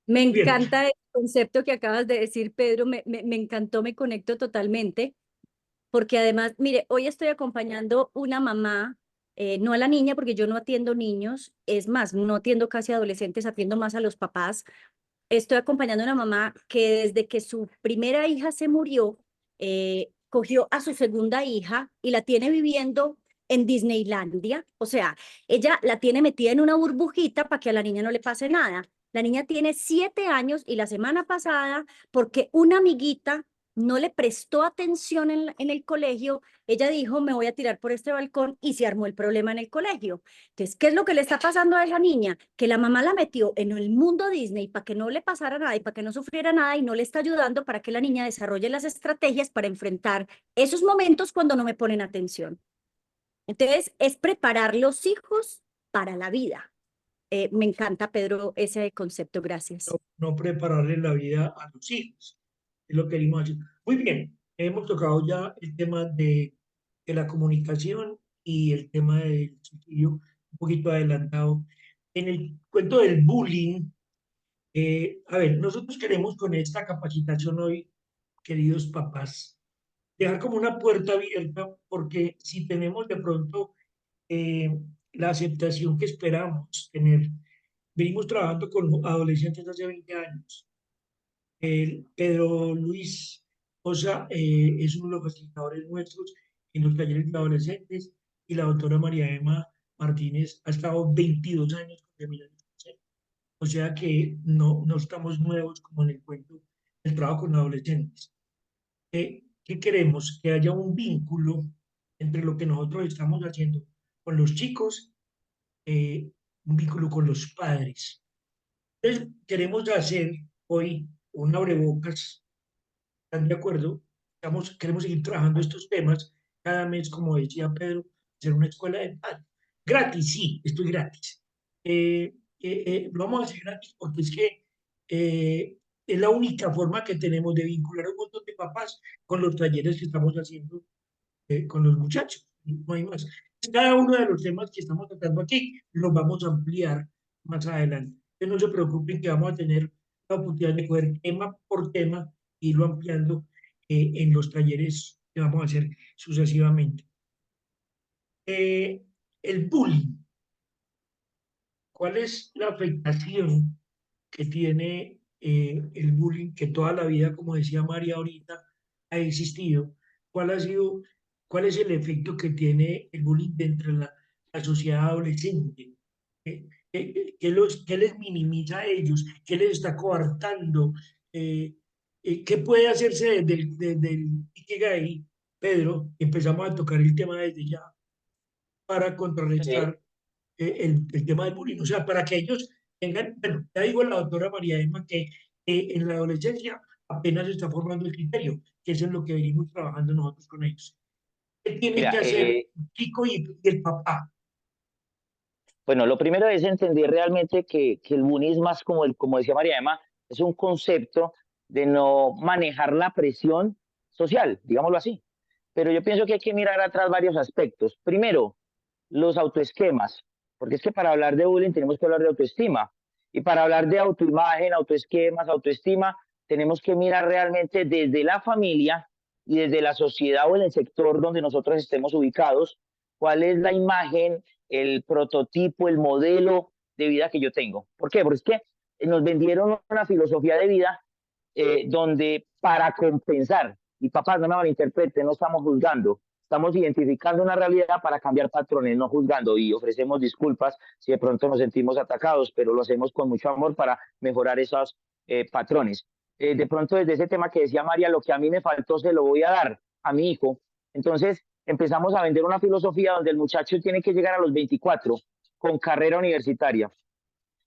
[SPEAKER 4] Me
[SPEAKER 1] Bien,
[SPEAKER 4] encanta el concepto que acabas de decir, Pedro, me encantó, me conecto totalmente, porque además, mire, hoy estoy acompañando una mamá, no a la niña, porque yo no atiendo niños, es más, no atiendo casi adolescentes, atiendo más a los papás. Estoy acompañando a una mamá que desde que su primera hija se murió, cogió a su segunda hija y la tiene viviendo en Disneylandia. O sea, ella la tiene metida en una burbujita para que a la niña no le pase nada. La niña tiene 7 años y la semana pasada, porque una amiguita no le prestó atención en el colegio, ella dijo, me voy a tirar por este balcón y se armó el problema en el colegio. Entonces, ¿qué es lo que le está pasando a esa niña? Que la mamá la metió en el mundo Disney para que no le pasara nada y para que no sufriera nada y no le está ayudando para que la niña desarrolle las estrategias para enfrentar esos momentos cuando no me ponen atención. Entonces, es preparar los hijos para la vida. Me encanta, Pedro, ese concepto. Gracias.
[SPEAKER 1] no prepararle la vida a los hijos. Es lo que queremos hacer. Muy bien, hemos tocado ya el tema de la comunicación y el tema del suicidio, un poquito adelantado. En el cuento del bullying, a ver, nosotros queremos con esta capacitación hoy, queridos papás, dejar como una puerta abierta, porque si tenemos de pronto eh, la aceptación que esperamos tener, venimos trabajando con adolescentes hace 20 años. El Pedro Luis Osa es uno de los facilitadores nuestros en los talleres de adolescentes, y la doctora María Emma Martínez ha estado 22 años con seminarios. O sea que no estamos nuevos como en el cuento del trabajo con adolescentes. ¿Qué queremos? Que haya un vínculo entre lo que nosotros estamos haciendo con los chicos, un vínculo con los padres. Entonces, queremos hacer hoy un abrebocas. ¿Están de acuerdo? Queremos seguir trabajando estos temas cada mes, como decía Pedro, hacer una escuela de paz. Gratis, sí, estoy gratis. Lo vamos a hacer gratis porque es que es la única forma que tenemos de vincular a un montón de papás con los talleres que estamos haciendo con los muchachos. No hay más. Cada uno de los temas que estamos tratando aquí los vamos a ampliar más adelante. Entonces no se preocupen que vamos a tener la oportunidad de coger tema por tema e irlo ampliando en los talleres que vamos a hacer sucesivamente. El bullying. ¿Cuál es la afectación que tiene el bullying, que toda la vida, como decía María ahorita, ha existido? ¿Cuál ha sido, cuál es el efecto que tiene el bullying dentro de la sociedad adolescente? ¿Qué les minimiza a ellos? ¿Qué les está coartando? ¿Qué puede hacerse desde el Ikigai, Pedro? Empezamos a tocar el tema desde ya para
[SPEAKER 3] Sí.
[SPEAKER 1] contrarrestar el tema del bullying. O sea, para que ellos tengan, bueno, ya digo la doctora María Emma que en la adolescencia apenas se está formando el criterio, que eso es lo que venimos trabajando nosotros con ellos. ¿Qué tienen
[SPEAKER 3] Mira,
[SPEAKER 1] que hacer Kiko y el papá?
[SPEAKER 3] bueno, lo primero es entender realmente que el bullying es más como, como decía María Emma, es un concepto de no manejar la presión social, digámoslo así. Pero yo pienso que hay que mirar atrás varios aspectos. Primero, los autoesquemas, porque es que para hablar de bullying tenemos que hablar de autoestima. Y para hablar de autoimagen, autoesquemas, autoestima, tenemos que mirar realmente desde la familia y desde la sociedad o en el sector donde nosotros estemos ubicados, cuál es la imagen, el prototipo, el modelo de vida que yo tengo. ¿Por qué? Porque es que nos vendieron una filosofía de vida donde para compensar, y papás no me malinterpreten, no estamos juzgando, estamos identificando una realidad para cambiar patrones, no juzgando, y ofrecemos disculpas si de pronto nos sentimos atacados, pero lo hacemos con mucho amor para mejorar esos patrones. De pronto desde ese tema que decía María, lo que a mí me faltó se lo voy a dar a mi hijo. Entonces empezamos a vender una filosofía donde el muchacho tiene que llegar a los 24 con carrera universitaria,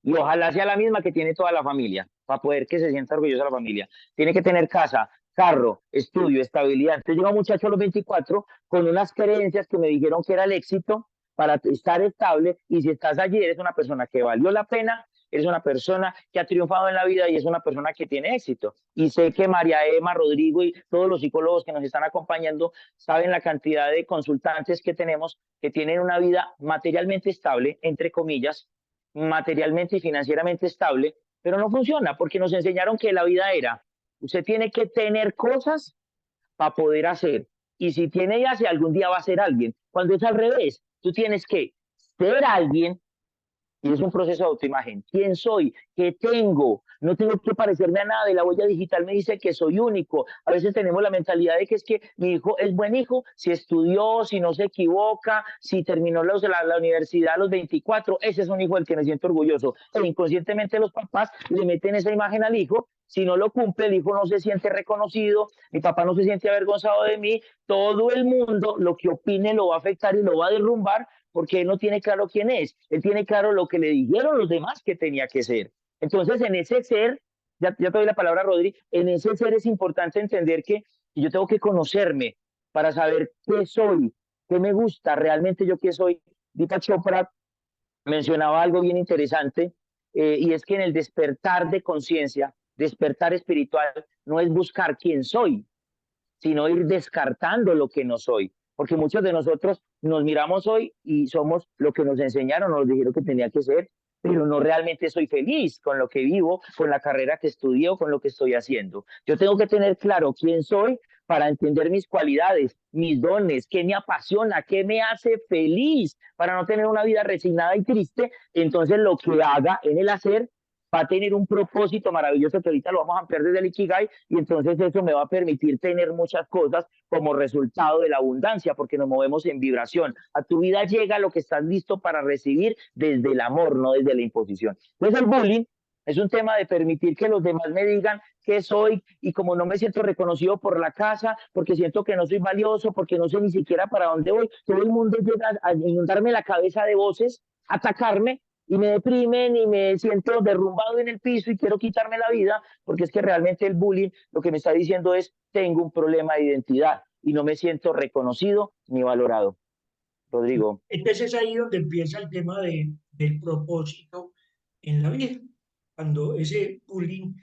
[SPEAKER 3] y ojalá sea la misma que tiene toda la familia, para poder que se sienta orgullosa la familia. Tiene que tener casa, carro, estudio, estabilidad. Entonces llega un muchacho a los 24 con unas creencias que me dijeron que era el éxito para estar estable, y si estás allí eres una persona que valió la pena, eres una persona que ha triunfado en la vida y es una persona que tiene éxito. Y sé que María Emma, Rodrigo y todos los psicólogos que nos están acompañando saben la cantidad de consultantes que tenemos que tienen una vida materialmente estable, entre comillas, materialmente y financieramente estable, pero no funciona porque nos enseñaron que la vida era, usted tiene que tener cosas para poder hacer, y si tiene ya, si algún día va a ser alguien, cuando es al revés, tú tienes que ser alguien. Y es un proceso de autoimagen. ¿Quién soy? ¿Qué tengo? No tengo que parecerme a nada. Y la huella digital me dice que soy único. A veces tenemos la mentalidad de que es que mi hijo es buen hijo si estudió, si no se equivoca, si terminó la universidad a los 24. Ese es un hijo del que me siento orgulloso. E inconscientemente los papás le meten esa imagen al hijo. Si no lo cumple, el hijo no se siente reconocido, mi papá no se siente avergonzado de mí. Todo el mundo lo que opine lo va a afectar y lo va a derrumbar, porque él no tiene claro quién es, él tiene claro lo que le dijeron los demás que tenía que ser. Entonces, en ese ser, ya te doy la palabra, Rodri, en ese ser es importante entender que yo tengo que conocerme para saber qué soy, qué me gusta, realmente yo qué soy. Deepak Chopra mencionaba algo bien interesante, y es que en el despertar de conciencia, despertar espiritual, no es buscar quién soy, sino ir descartando lo que no soy. Porque muchos de nosotros nos miramos hoy y somos lo que nos enseñaron, nos dijeron que tenía que ser, pero no realmente soy feliz con lo que vivo, con la carrera que estudié o con lo que estoy haciendo. Yo tengo que tener claro quién soy para entender mis cualidades, mis dones, qué me apasiona, qué me hace feliz, para no tener una vida resignada y triste. Entonces lo que haga en el hacer va a tener un propósito maravilloso que ahorita lo vamos a ampliar desde el Ikigai, y entonces eso me va a permitir tener muchas cosas como resultado de la abundancia, porque nos movemos en vibración. A tu vida llega lo que estás listo para recibir desde el amor, no desde la imposición. Entonces el bullying es un tema de permitir que los demás me digan qué soy, y como no me siento reconocido por la casa, porque siento que no soy valioso, porque no sé ni siquiera para dónde voy, todo el mundo llega a inundarme la cabeza de voces, atacarme, y me deprimen y me siento derrumbado en el piso y quiero quitarme la vida, porque es que realmente el bullying lo que me está diciendo es: tengo un problema de identidad y no me siento reconocido ni valorado. Rodrigo.
[SPEAKER 1] Entonces es ahí donde empieza el tema del propósito en la vida. Cuando ese bullying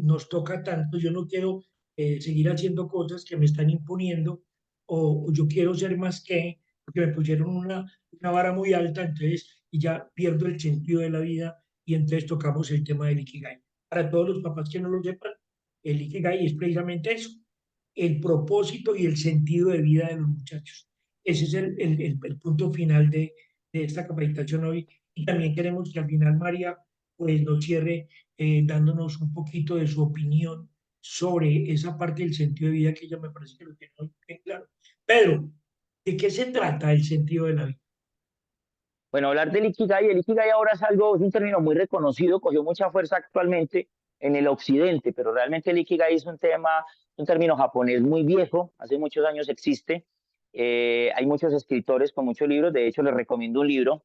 [SPEAKER 1] nos toca tanto, yo no quiero seguir haciendo cosas que me están imponiendo, o yo quiero ser más que, porque me pusieron una vara muy alta, entonces, y ya pierdo el sentido de la vida, y entonces tocamos el tema del Ikigai. Para todos los papás que no lo sepan, el Ikigai es precisamente eso, el propósito y el sentido de vida de los muchachos. Ese es el punto final de esta capacitación hoy. Y también queremos que al final María pues nos cierre dándonos un poquito de su opinión sobre esa parte del sentido de vida que ella me parece que lo tiene muy bien claro. Pedro, ¿de qué se trata el sentido de la vida?
[SPEAKER 3] Bueno, hablar del Ikigai, el Ikigai ahora es algo, es un término muy reconocido, cogió mucha fuerza actualmente en el occidente, pero realmente el Ikigai es un tema, un término japonés muy viejo, hace muchos años existe. Hay muchos escritores con muchos libros, de hecho les recomiendo un libro,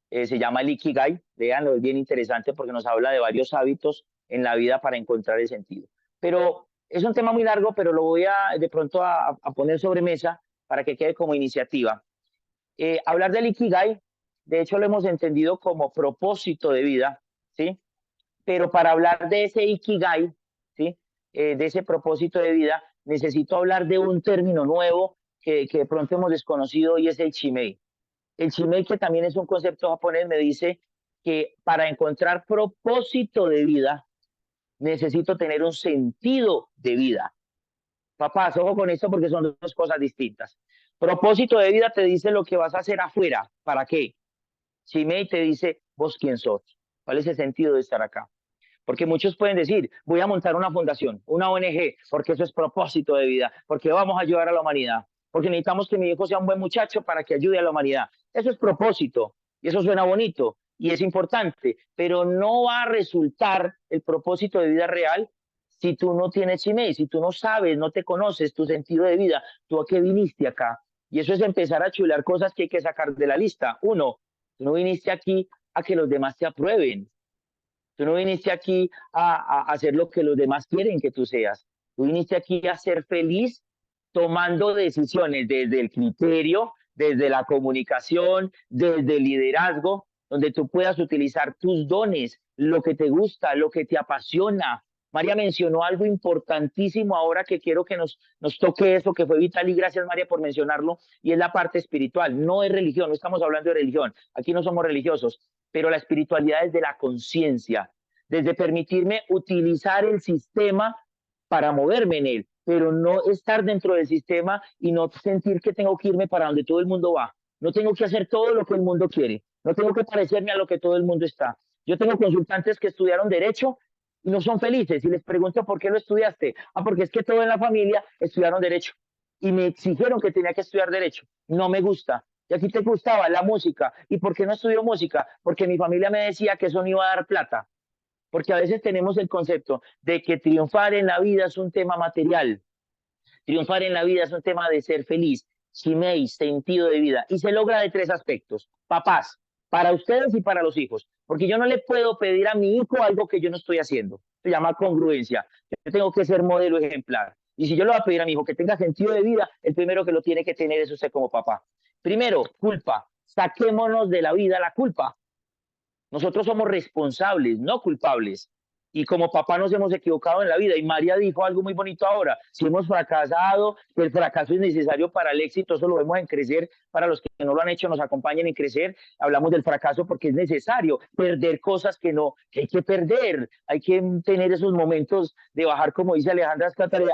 [SPEAKER 3] se llama el Ikigai, véanlo, es bien interesante porque nos habla de varios hábitos en la vida para encontrar el sentido. Pero es un tema muy largo, pero lo voy a de pronto a poner sobre mesa para que quede como iniciativa. Hablar del Ikigai, de hecho lo hemos entendido como propósito de vida, ¿sí? Pero para hablar de ese Ikigai, ¿sí? De ese propósito de vida, necesito hablar de un término nuevo que de pronto hemos desconocido y es el Shimei. El Shimei, que también es un concepto japonés, me dice que para encontrar propósito de vida, necesito tener un sentido de vida. Papás, ojo con esto porque son dos cosas distintas. Propósito de vida te dice lo que vas a hacer afuera. ¿Para qué? Shimei te dice, vos quién sos. ¿Cuál es el sentido de estar acá? Porque muchos pueden decir, voy a montar una fundación, una ONG, porque eso es propósito de vida, porque vamos a ayudar a la humanidad, porque necesitamos que mi hijo sea un buen muchacho para que ayude a la humanidad. Eso es propósito y eso suena bonito y es importante, pero no va a resultar el propósito de vida real si tú no tienes Shimei, si tú no sabes, no te conoces tu sentido de vida, tú a qué viniste acá. Y eso es empezar a chular cosas que hay que sacar de la lista. Uno, tú no viniste aquí a que los demás te aprueben. Tú no viniste aquí a hacer lo que los demás quieren que tú seas. Tú viniste aquí a ser feliz tomando decisiones desde el criterio, desde la comunicación, desde el liderazgo, donde tú puedas utilizar tus dones, lo que te gusta, lo que te apasiona. María mencionó algo importantísimo ahora que quiero que nos toque eso, que fue vital, y gracias María por mencionarlo, y es la parte espiritual. No es religión, no estamos hablando de religión, aquí no somos religiosos, pero la espiritualidad es de la conciencia, desde permitirme utilizar el sistema para moverme en él, pero no estar dentro del sistema y no sentir que tengo que irme para donde todo el mundo va. No tengo que hacer todo lo que el mundo quiere, no tengo que parecerme a lo que todo el mundo está. Yo tengo consultantes que estudiaron Derecho y no son felices, y les pregunto por qué lo estudiaste. Ah, porque es que todos en la familia estudiaron Derecho y me exigieron que tenía que estudiar Derecho. No me gusta. Y aquí te gustaba la música. ¿Y por qué no estudió música? Porque mi familia me decía que eso no iba a dar plata. Porque a veces tenemos el concepto de que triunfar en la vida es un tema material. Triunfar en la vida es un tema de ser feliz. Shimei, sentido de vida. Y se logra de tres aspectos. Papás, para ustedes y para los hijos. Porque yo no le puedo pedir a mi hijo algo que yo no estoy haciendo. Se llama congruencia. Yo tengo que ser modelo ejemplar. Y si yo le voy a pedir a mi hijo que tenga sentido de vida, el primero que lo tiene que tener es usted como papá. Primero, culpa. Saquémonos de la vida la culpa. Nosotros somos responsables, no culpables. Y como papá nos hemos equivocado en la vida. Y María dijo algo muy bonito ahora. Si hemos fracasado, que el fracaso es necesario para el éxito, eso lo vemos en Crecer. Para los que no lo han hecho, nos acompañen en Crecer. Hablamos del fracaso porque es necesario perder cosas que hay que perder. Hay que tener esos momentos de bajar, como dice Alejandra Escátara,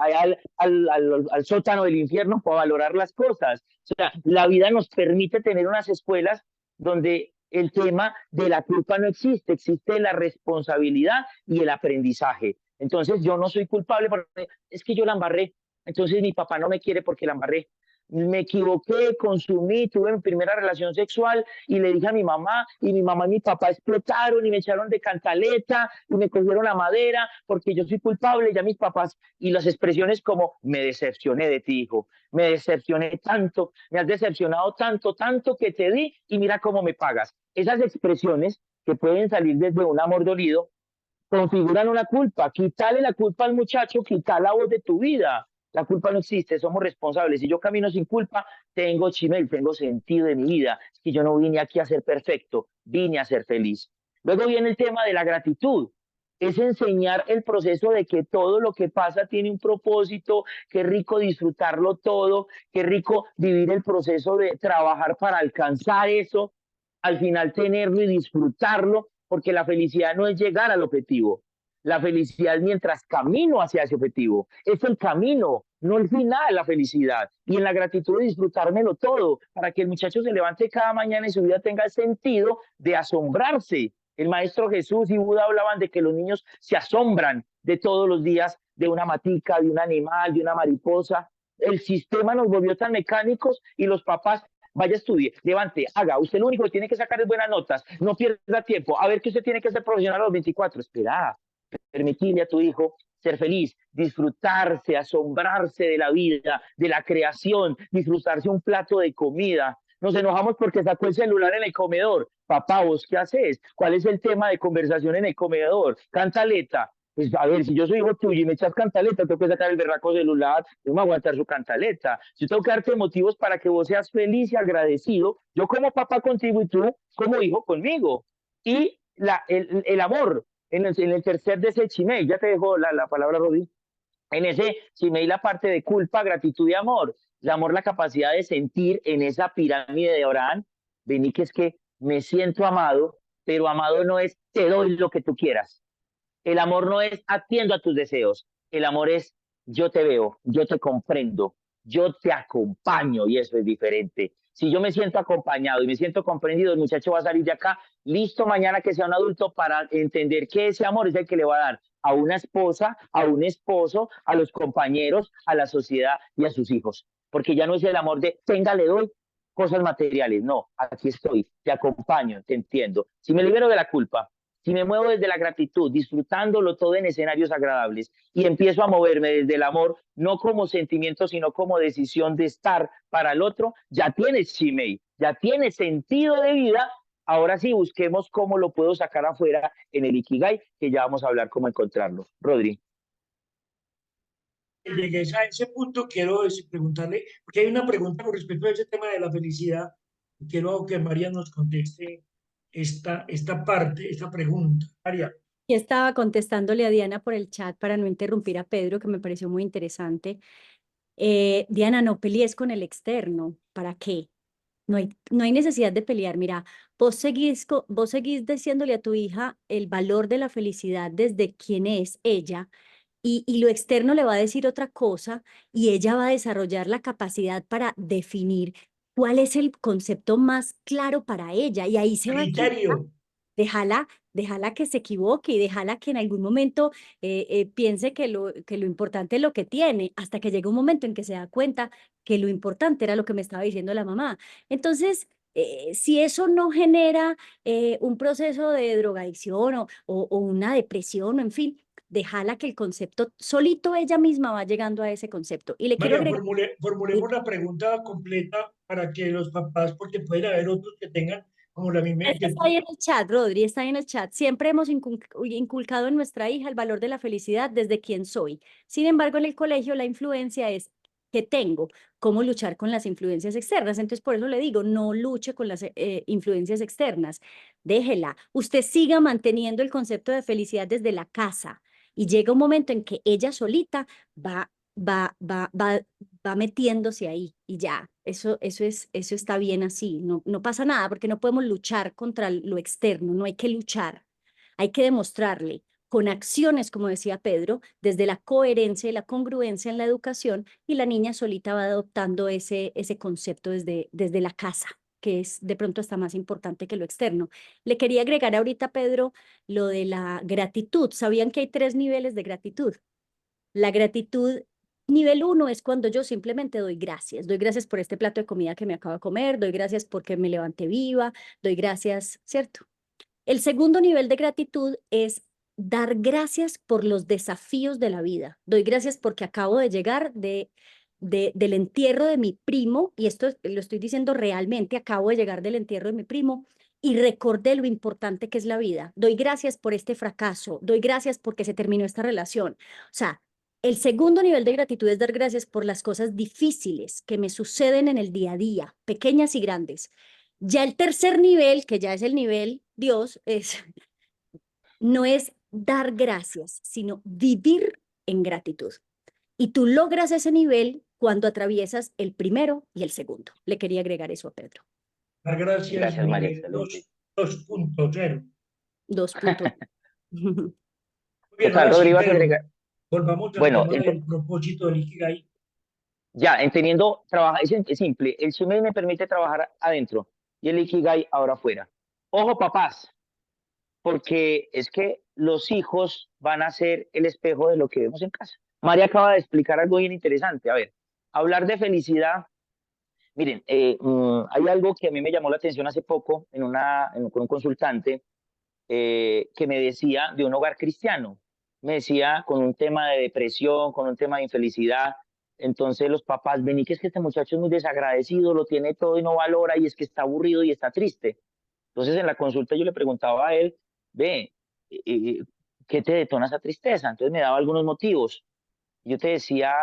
[SPEAKER 3] al sótano del infierno para valorar las cosas. O sea, la vida nos permite tener unas escuelas donde el tema de la culpa no existe, existe la responsabilidad y el aprendizaje. Entonces yo no soy culpable porque es que yo la embarré, entonces mi papá no me quiere porque la embarré. Me equivoqué, consumí, tuve mi primera relación sexual y le dije a mi mamá, y mi mamá y mi papá explotaron y me echaron de cantaleta y me cogieron la madera porque yo soy culpable. Ya mis papás, y las expresiones como me decepcioné de ti, hijo, me decepcioné tanto, me has decepcionado tanto, tanto que te di y mira cómo me pagas. Esas expresiones que pueden salir desde un amor dolido configuran una culpa. Quítale la culpa al muchacho, quita la voz de tu vida. La culpa no existe, somos responsables. Si yo camino sin culpa, tengo Shimei, tengo sentido de mi vida. Es que yo no vine aquí a ser perfecto, vine a ser feliz. Luego viene el tema de la gratitud. Es enseñar el proceso de que todo lo que pasa tiene un propósito, qué rico disfrutarlo todo, qué rico vivir el proceso de trabajar para alcanzar eso, al final tenerlo y disfrutarlo, porque la felicidad no es llegar al objetivo. La felicidad es mientras camino hacia ese objetivo. Es el camino, no el final, la felicidad. Y en la gratitud de disfrutármelo todo, para que el muchacho se levante cada mañana y su vida tenga el sentido de asombrarse. El maestro Jesús y Buda hablaban de que los niños se asombran de todos los días, de una matica, de un animal, de una mariposa. El sistema nos volvió tan mecánicos y los papás, vaya, estudie, levante, haga. Usted lo único que tiene que sacar es buenas notas. No pierda tiempo. A ver que usted tiene que ser profesional a los 24. Espera, permitirle a tu hijo ser feliz, disfrutarse, asombrarse de la vida, de la creación, disfrutarse un plato de comida. Nos enojamos porque sacó el celular en el comedor. Papá, ¿vos qué haces? ¿Cuál es el tema de conversación en el comedor? Cantaleta. Pues a ver, si yo soy hijo tuyo y me echas cantaleta, tengo que sacar el berraco celular, no me voy a aguantar su cantaleta. Yo tengo que darte motivos para que vos seas feliz y agradecido. Yo como papá contigo y tú como hijo conmigo. Y el amor, en el tercer de ese chimey, ya te dejo la palabra, Rodi. En ese chimey la parte de culpa, gratitud y amor. El amor, la capacidad de sentir en esa pirámide de Abraham, vení que es que me siento amado, pero amado no es te doy lo que tú quieras. El amor no es atiendo a tus deseos. El amor es yo te veo, yo te comprendo, yo te acompaño y eso es diferente. Si yo me siento acompañado y me siento comprendido, el muchacho va a salir de acá listo mañana que sea un adulto para entender que ese amor es el que le va a dar a una esposa, a un esposo, a los compañeros, a la sociedad y a sus hijos. Porque ya no es el amor de tenga, le doy cosas materiales. No, aquí estoy, te acompaño, te entiendo. Si me libero de la culpa, si me muevo desde la gratitud, disfrutándolo todo en escenarios agradables y empiezo a moverme desde el amor, no como sentimiento, sino como decisión de estar para el otro, ya tiene shimei, ya tiene sentido de vida. Ahora sí, busquemos cómo lo puedo sacar afuera en el Ikigai, que ya vamos a hablar cómo encontrarlo. Rodri.
[SPEAKER 1] Llegué a ese punto, quiero preguntarle, porque hay una pregunta con respecto a ese tema de la felicidad. Quiero que María nos conteste esta parte, esta pregunta. María,
[SPEAKER 4] Y estaba contestándole a Diana por el chat para no interrumpir a Pedro, que me pareció muy interesante. Diana, no pelees con el externo. ¿Para qué? No hay necesidad de pelear. Mira, vos seguís diciéndole a tu hija el valor de la felicidad desde quién es ella, y lo externo le va a decir otra cosa, y ella va a desarrollar la capacidad para definir cuál es el concepto más claro para ella, y ahí se va a equivocar.
[SPEAKER 1] criterio.
[SPEAKER 4] Déjala que se equivoque y déjala que en algún momento piense que lo importante es lo que tiene, hasta que llega un momento en que se da cuenta que lo importante era lo que me estaba diciendo la mamá. Entonces, si eso no genera un proceso de drogadicción o una depresión, o en fin, déjala que el concepto, solito ella misma va llegando a ese concepto. Y le quiero
[SPEAKER 1] María,
[SPEAKER 4] agregar,
[SPEAKER 1] formulemos la pregunta completa para que los papás, porque pueden haber otros que tengan como la misma
[SPEAKER 4] está ahí
[SPEAKER 1] inquietud.
[SPEAKER 4] en el chat, Rodri, está ahí en el chat. Siempre hemos inculcado en nuestra hija el valor de la felicidad desde quién soy. Sin embargo, en el colegio la influencia es que tengo, cómo luchar con las influencias externas. Entonces, por eso le digo, no luche con las influencias externas. Déjela. Usted siga manteniendo el concepto de felicidad desde la casa, y llega un momento en que ella solita va va metiéndose ahí, y ya, eso está bien así, no pasa nada, porque no podemos luchar contra lo externo, no hay que luchar, hay que demostrarle con acciones, como decía Pedro, desde la coherencia y la congruencia en la educación, y la niña solita va adoptando ese concepto desde la casa, que es de pronto hasta más importante que lo externo. Le quería agregar ahorita, Pedro, lo de la gratitud. ¿Sabían que hay 3 niveles de gratitud? La gratitud nivel 1 es cuando yo simplemente doy gracias. Doy gracias por este plato de comida que me acabo de comer, doy gracias porque me levanté viva, doy gracias, ¿cierto? El segundo nivel de gratitud es dar gracias por los desafíos de la vida. Doy gracias porque acabo de llegar del entierro de mi primo, y esto lo estoy diciendo realmente, acabo de llegar del entierro de mi primo y recordé lo importante que es la vida. Doy gracias por este fracaso, doy gracias porque se terminó esta relación. O sea, el segundo nivel de gratitud es dar gracias por las cosas difíciles que me suceden en el día a día, pequeñas y grandes. Ya el tercer nivel, que ya es el nivel Dios, no es dar gracias, sino vivir en gratitud. Y tú logras ese nivel cuando atraviesas el primero y el segundo. Le quería agregar eso a Pedro.
[SPEAKER 1] Dar gracias,
[SPEAKER 3] Gracias, María,
[SPEAKER 1] nivel
[SPEAKER 3] excelente.
[SPEAKER 1] 2.0.
[SPEAKER 4] 2 puntos.
[SPEAKER 1] Muy bien,
[SPEAKER 3] Total,
[SPEAKER 1] ahora
[SPEAKER 3] Rodri,
[SPEAKER 1] sí,
[SPEAKER 3] vas a
[SPEAKER 1] Pedro,
[SPEAKER 3] agregar.
[SPEAKER 1] volvamos al
[SPEAKER 3] Bueno,
[SPEAKER 1] tema del propósito del Ikigai.
[SPEAKER 3] ya, entendiendo, trabaja, es simple. El Shimei me permite trabajar adentro y el Ikigai ahora afuera. Ojo, papás, porque es que los hijos van a ser el espejo de lo que vemos en casa. María acaba de explicar algo bien interesante. A ver, hablar de felicidad. Miren, hay algo que a mí me llamó la atención hace poco con un consultante que me decía de un hogar cristiano. Me decía con un tema de depresión, con un tema de infelicidad. Entonces los papás, ven y que es que este muchacho es muy desagradecido, lo tiene todo y no valora, y es que está aburrido y está triste. Entonces en la consulta yo le preguntaba a él, ve, ¿qué te detona esa tristeza? Entonces me daba algunos motivos. Yo te decía,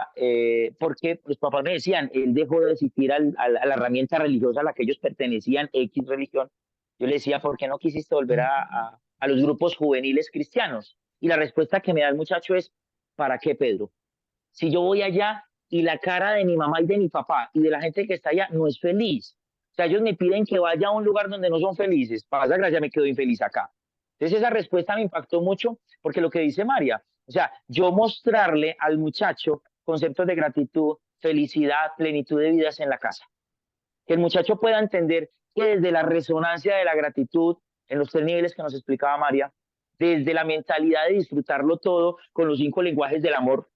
[SPEAKER 3] porque los papás me decían, él dejó de asistir a la herramienta religiosa a la que ellos pertenecían, X religión. Yo le decía, ¿por qué no quisiste volver a los grupos juveniles cristianos? Y la respuesta que me da el muchacho es, ¿para qué, Pedro? Si yo voy allá y la cara de mi mamá y de mi papá y de la gente que está allá no es feliz. O sea, ellos me piden que vaya a un lugar donde no son felices. Para esa gracia me quedo infeliz acá. Entonces esa respuesta me impactó mucho porque lo que dice María, o sea, yo mostrarle al muchacho conceptos de gratitud, felicidad, plenitud de vidas en la casa. Que el muchacho pueda entender que desde la resonancia de la gratitud, en los 3 niveles que nos explicaba María, desde la mentalidad de disfrutarlo todo con los 5 lenguajes del amor,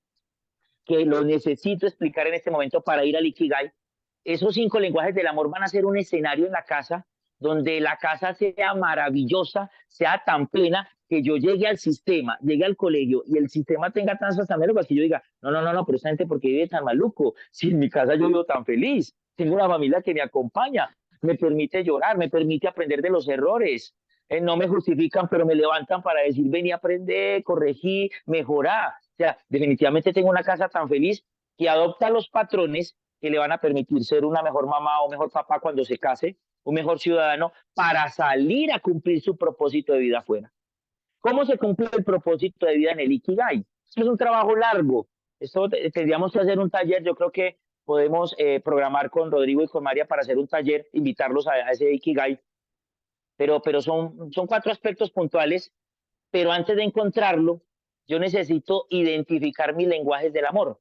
[SPEAKER 3] que lo necesito explicar en este momento para ir al Ikigai, esos 5 lenguajes del amor van a ser un escenario en la casa donde la casa sea maravillosa, sea tan plena que yo llegue al sistema, llegue al colegio y el sistema tenga tantas anécdotas que yo diga, no, pero esta gente ¿por qué vive tan maluco? Si en mi casa yo vivo tan feliz, tengo una familia que me acompaña, me permite llorar, me permite aprender de los errores. No me justifican, pero me levantan para decir, vení a aprender, corregí, mejorar. O sea, definitivamente tengo una casa tan feliz que adopta los patrones que le van a permitir ser una mejor mamá o mejor papá cuando se case, un mejor ciudadano, para salir a cumplir su propósito de vida afuera. ¿Cómo se cumple el propósito de vida en el Ikigai? Esto es un trabajo largo. Esto tendríamos que hacer un taller. Yo creo que podemos programar con Rodrigo y con María para hacer un taller, invitarlos a ese Ikigai. Pero son 4 aspectos puntuales. Pero antes de encontrarlo, yo necesito identificar mis lenguajes del amor,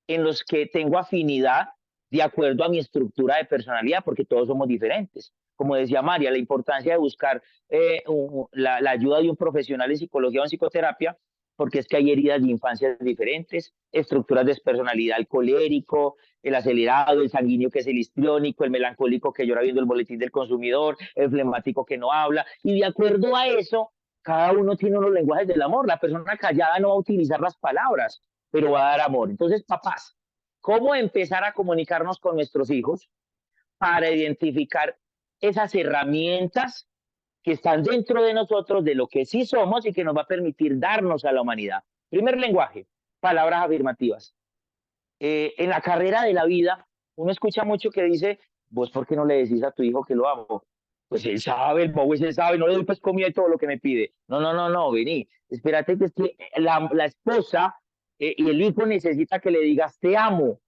[SPEAKER 3] en los que tengo afinidad de acuerdo a mi estructura de personalidad, porque todos somos diferentes. Como decía María, la importancia de buscar la ayuda de un profesional en psicología o en psicoterapia, porque es que hay heridas de infancias diferentes, estructuras de personalidad, el colérico, el acelerado, el sanguíneo que es el histriónico, el melancólico que llora viendo el boletín del consumidor, el flemático que no habla, y de acuerdo a eso, cada uno tiene unos lenguajes del amor. La persona callada no va a utilizar las palabras, pero va a dar amor. Entonces, papás, ¿cómo empezar a comunicarnos con nuestros hijos para identificar esas herramientas que están dentro de nosotros, de lo que sí somos y que nos va a permitir darnos a la humanidad? Primer lenguaje, palabras afirmativas. En la carrera de la vida, uno escucha mucho que dice, ¿vos por qué no le decís a tu hijo que lo amo? Pues él sabe, el bobo ese sabe, no le doy pues comida y todo lo que me pide. No, vení, espérate que es que la esposa y el hijo necesita que le digas te amo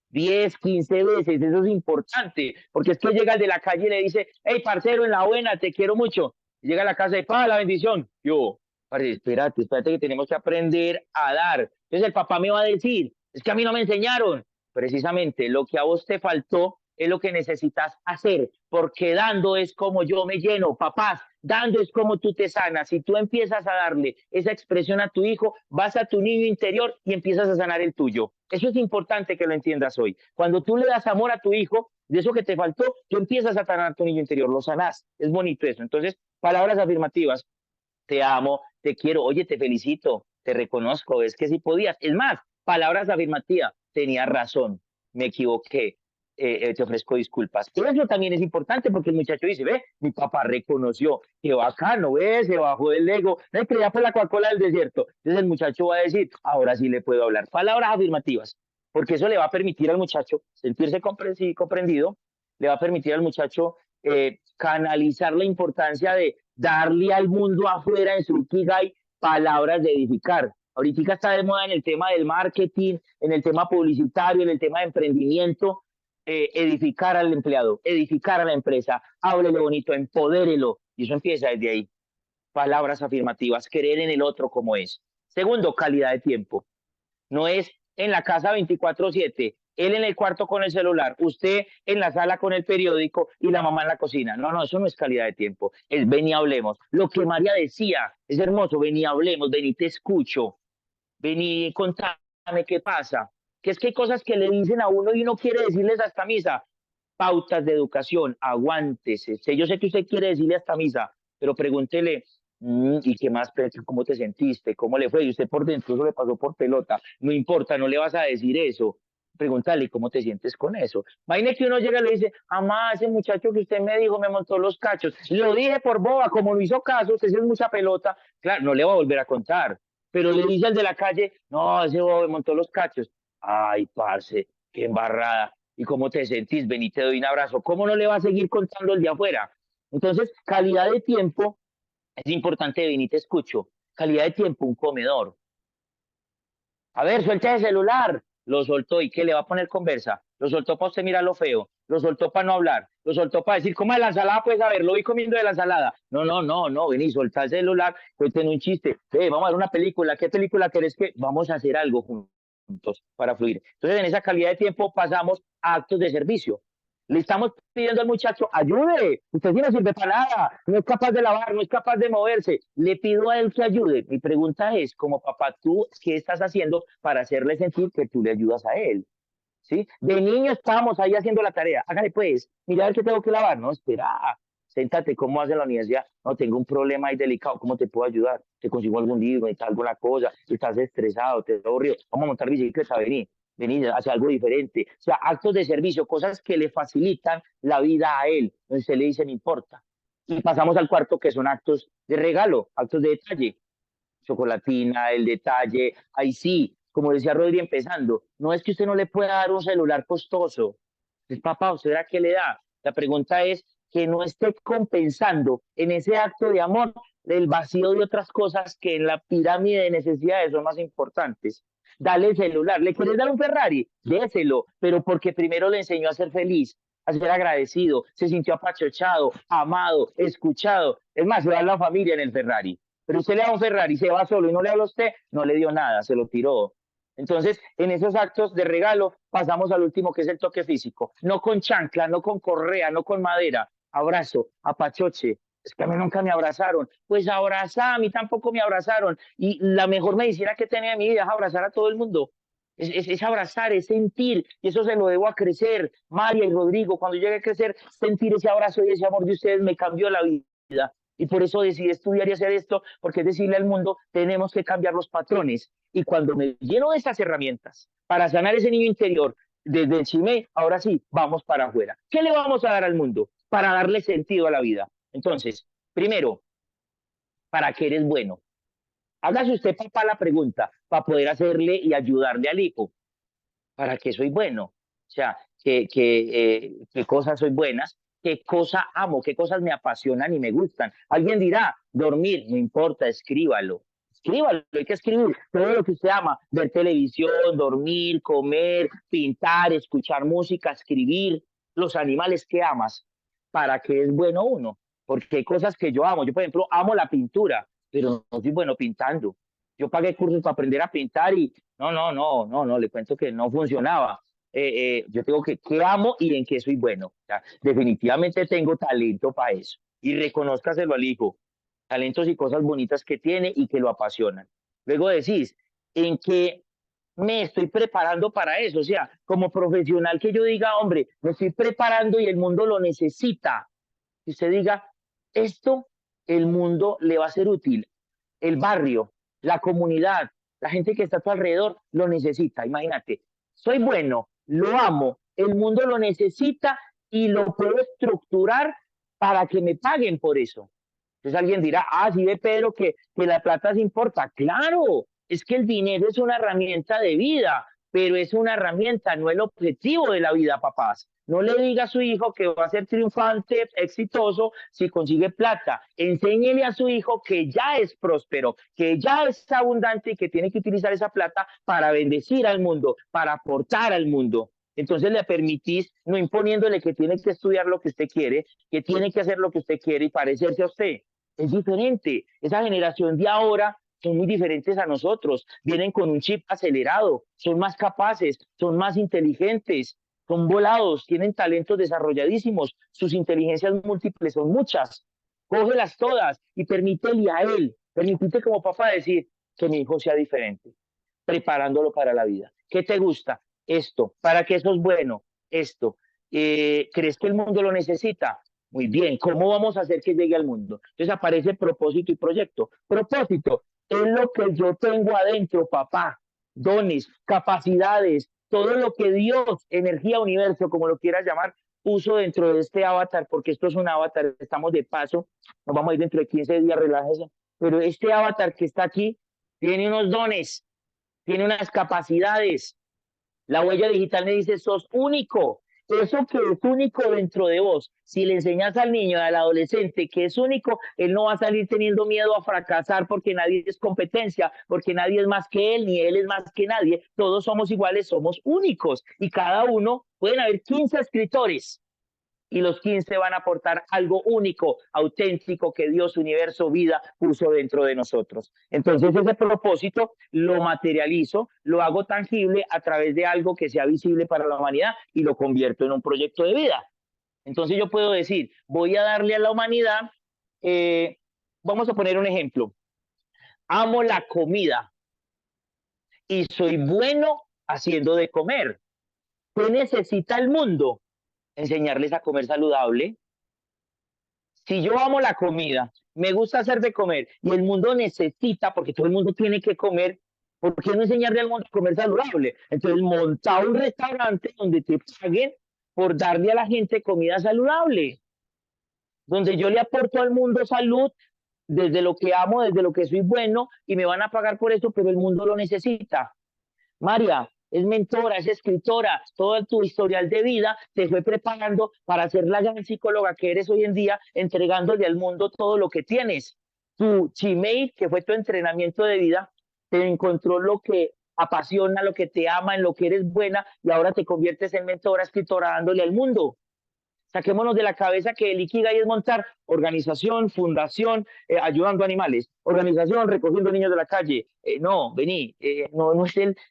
[SPEAKER 3] 10, 15 veces, eso es importante, porque es que llega el de la calle y le dice, hey, parcero, en la buena, te quiero mucho. Y llega a la casa y paga la bendición. Yo, parce, espérate que tenemos que aprender a dar. Entonces el papá me va a decir, es que a mí no me enseñaron. Precisamente lo que a vos te faltó es lo que necesitas hacer, porque dando es como yo me lleno, papás, dando es como tú te sanas. Si tú empiezas a darle esa expresión a tu hijo, vas a tu niño interior y empiezas a sanar el tuyo. Eso es importante que lo entiendas hoy. Cuando tú le das amor a tu hijo, de eso que te faltó, tú empiezas a sanar tu niño interior, lo sanás. Es bonito eso. Entonces, palabras afirmativas. Te amo, te quiero, oye, te felicito, te reconozco, es que sí podías. Es más, palabras afirmativas, tenías razón, me equivoqué, te ofrezco disculpas. Eso también es importante porque el muchacho dice, ve, mi papá reconoció, qué bacano, ve, se bajó del ego, no creía por la Coca-Cola del desierto. Entonces el muchacho va a decir, ahora sí le puedo hablar. Palabras afirmativas, porque eso le va a permitir al muchacho sentirse comprendido, le va a permitir al muchacho canalizar la importancia de darle al mundo afuera en su Ikigai palabras de edificar. Ahorita está de moda en el tema del marketing, en el tema publicitario, en el tema de emprendimiento, edificar al empleado, edificar a la empresa, háblele bonito, empodérelo, y eso empieza desde ahí. Palabras afirmativas, creer en el otro como es. Segundo, calidad de tiempo. No es en la casa 24/7, él en el cuarto con el celular, usted en la sala con el periódico y la mamá en la cocina. No, eso no es calidad de tiempo. Es ven y hablemos. Lo que María decía es hermoso, ven y hablemos, ven y te escucho, ven y contame qué pasa. Que es que hay cosas que le dicen a uno y uno quiere decirles hasta misa. Pautas de educación, aguántese. Yo sé que usted quiere decirle hasta misa, pero pregúntele, ¿y qué más? ¿Cómo te sentiste? ¿Cómo le fue? Y usted por dentro eso le pasó por pelota. No importa, no le vas a decir eso. Pregúntale cómo te sientes con eso. Imagine que uno llega y le dice, mamá, ese muchacho que usted me dijo me montó los cachos. Lo dije por boba, como no hizo caso, usted es mucha pelota. Claro, no le va a volver a contar. Pero le dice al de la calle, no, ese bobo me montó los cachos. Ay, parce, qué embarrada. ¿Y cómo te sentís? Ven y te doy un abrazo. ¿Cómo no le va a seguir contando el de afuera? Entonces, calidad de tiempo es importante, ven y te escucho. Calidad de tiempo, un comedor. A ver, suelta el celular. Lo soltó y ¿qué le va a poner conversa? Lo soltó para usted mirar lo feo. Lo soltó para no hablar. Lo soltó para decir, ¿cómo es la ensalada? Pues a ver, lo vi comiendo de la ensalada. No, no, no, no, vení, soltá el celular, cuenten un chiste. Vamos a ver una película. ¿Qué película querés que? Vamos a hacer algo juntos para fluir. Entonces, en esa calidad de tiempo pasamos a actos de servicio. Le estamos pidiendo al muchacho, ayude, usted sí no sirve para nada, no es capaz de lavar, no es capaz de moverse. Le pido a él que ayude. Mi pregunta es, como papá, ¿tú qué estás haciendo para hacerle sentir que tú le ayudas a él? ¿Sí? De niño estábamos ahí haciendo la tarea. Hágale pues, mira a ver qué tengo que lavar. No, espera, séntate, ¿cómo hace la universidad? No, tengo un problema ahí delicado, ¿cómo te puedo ayudar? ¿Te consigo algún libro, necesitas alguna cosa? ¿Estás estresado, te aburrido? Vamos a montar bicicleta, vení, hace algo diferente. O sea, actos de servicio, cosas que le facilitan la vida a él. Entonces se le dice, no importa. Y pasamos al cuarto, que son actos de regalo, actos de detalle. Chocolatina, el detalle, ahí sí, como decía Rodri empezando, no es que usted no le pueda dar un celular costoso. Es papá, ¿usted verá qué le da? La pregunta es que no esté compensando en ese acto de amor el vacío de otras cosas que en la pirámide de necesidades son más importantes. Dale el celular. ¿Le quieres dar un Ferrari? Déselo, pero porque primero le enseñó a ser feliz, a ser agradecido, se sintió apachochado, amado, escuchado. Es más, se va a la familia en el Ferrari. Pero usted le da un Ferrari, se va solo y no le habla a usted, no le dio nada, se lo tiró. Entonces, en esos actos de regalo, pasamos al último, que es el toque físico. No con chancla, no con correa, no con madera. Abrazo, apachoche. Es que a mí nunca me abrazaron. Pues abraza, a mí tampoco me abrazaron. Y la mejor medicina que tenía en mi vida es abrazar a todo el mundo. Es abrazar, es sentir. Y eso se lo debo a crecer. María y Rodrigo, cuando llegue a crecer, sentir ese abrazo y ese amor de ustedes me cambió la vida. Y por eso decidí estudiar y hacer esto, porque es decirle al mundo, tenemos que cambiar los patrones. Y cuando me lleno de estas herramientas para sanar ese niño interior, desde el CIME, ahora sí, vamos para afuera. ¿Qué le vamos a dar al mundo? Para darle sentido a la vida. Entonces, primero, ¿para qué eres bueno? Hágase usted, papá, la pregunta, para poder hacerle y ayudarle al hijo. ¿Para qué soy bueno? O sea, ¿qué cosas soy buenas? ¿Qué cosa amo? ¿Qué cosas me apasionan y me gustan? Alguien dirá, dormir, no importa, escríbalo. Escríbalo, hay que escribir todo lo que usted ama, ver televisión, dormir, comer, pintar, escuchar música, escribir, los animales que amas. ¿Para qué es bueno uno? Porque hay cosas que yo amo. Yo, por ejemplo, amo la pintura, pero no soy bueno pintando. Yo pagué cursos para aprender a pintar y no, le cuento que no funcionaba. Yo tengo qué amo y en qué soy bueno. O sea, definitivamente tengo talento para eso. Y reconózcaselo al hijo. Talentos y cosas bonitas que tiene y que lo apasionan. Luego decís, ¿en qué me estoy preparando para eso? O sea, como profesional que yo diga, hombre, me estoy preparando y el mundo lo necesita. Que usted diga, esto el mundo le va a ser útil. El barrio, la comunidad, la gente que está a tu alrededor lo necesita. Imagínate, soy bueno, lo amo, el mundo lo necesita y lo puedo estructurar para que me paguen por eso. Entonces alguien dirá, sí ve Pedro que la plata se importa. Claro, es que el dinero es una herramienta de vida, pero es una herramienta, no el objetivo de la vida, papás. No le diga a su hijo que va a ser triunfante, exitoso, si consigue plata. Enséñele a su hijo que ya es próspero, que ya es abundante y que tiene que utilizar esa plata para bendecir al mundo, para aportar al mundo. Entonces le permitís, no imponiéndole que tiene que estudiar lo que usted quiere, que tiene que hacer lo que usted quiere y parecerse a usted. Es diferente. Esa generación de ahora son muy diferentes a nosotros. Vienen con un chip acelerado, son más capaces, son más inteligentes, son volados, tienen talentos desarrolladísimos, sus inteligencias múltiples son muchas. Cógelas todas y permítele a él, permítete como papá decir que mi hijo sea diferente, preparándolo para la vida. ¿Qué te gusta? Esto. ¿Para qué eso es bueno? Esto. ¿Crees que el mundo lo necesita? Muy bien, ¿cómo vamos a hacer que llegue al mundo? Entonces aparece propósito y proyecto. Propósito es lo que yo tengo adentro, papá. Dones, capacidades, todo lo que Dios, energía, universo, como lo quieras llamar, puso dentro de este avatar, porque esto es un avatar, estamos de paso, nos vamos a ir dentro de 15 días, relájese, pero este avatar que está aquí tiene unos dones, tiene unas capacidades. La huella digital me dice, sos único. Eso que es único dentro de vos, si le enseñas al niño, al adolescente que es único, él no va a salir teniendo miedo a fracasar porque nadie es competencia, porque nadie es más que él, ni él es más que nadie. Todos somos iguales, somos únicos. Y cada uno, pueden haber 15 escritores, y los 15 van a aportar algo único, auténtico que Dios, universo, vida puso dentro de nosotros. Entonces ese propósito lo materializo, lo hago tangible a través de algo que sea visible para la humanidad y lo convierto en un proyecto de vida. Entonces yo puedo decir, voy a darle a la humanidad, vamos a poner un ejemplo, amo la comida y soy bueno haciendo de comer. ¿Qué necesita el mundo? Enseñarles a comer saludable. Si yo amo la comida, me gusta hacer de comer y el mundo necesita, porque todo el mundo tiene que comer, ¿por qué no enseñarle al mundo a comer saludable? Entonces, montar un restaurante donde te paguen por darle a la gente comida saludable, donde yo le aporto al mundo salud desde lo que amo, desde lo que soy bueno y me van a pagar por eso, pero el mundo lo necesita. María es mentora, es escritora, todo tu historial de vida te fue preparando para ser la gran psicóloga que eres hoy en día, entregándole al mundo todo lo que tienes. Tu Gmail, que fue tu entrenamiento de vida, te encontró lo que apasiona, lo que te ama, en lo que eres buena, y ahora te conviertes en mentora, escritora, dándole al mundo. Saquémonos de la cabeza que el Ikigai es montar organización, fundación, ayudando a animales, organización, recogiendo niños de la calle. No, vení,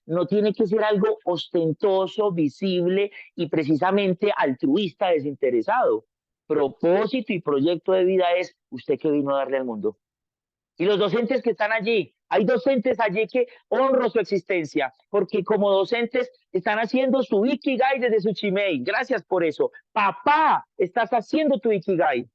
[SPEAKER 3] no tiene que ser algo ostentoso, visible y precisamente altruista, desinteresado. Propósito y proyecto de vida es usted que vino a darle al mundo. Y los docentes que están allí, hay docentes allí que honro su existencia, porque como docentes están haciendo su Ikigai desde su Gmail. Gracias por eso. Papá, estás haciendo tu Ikigai.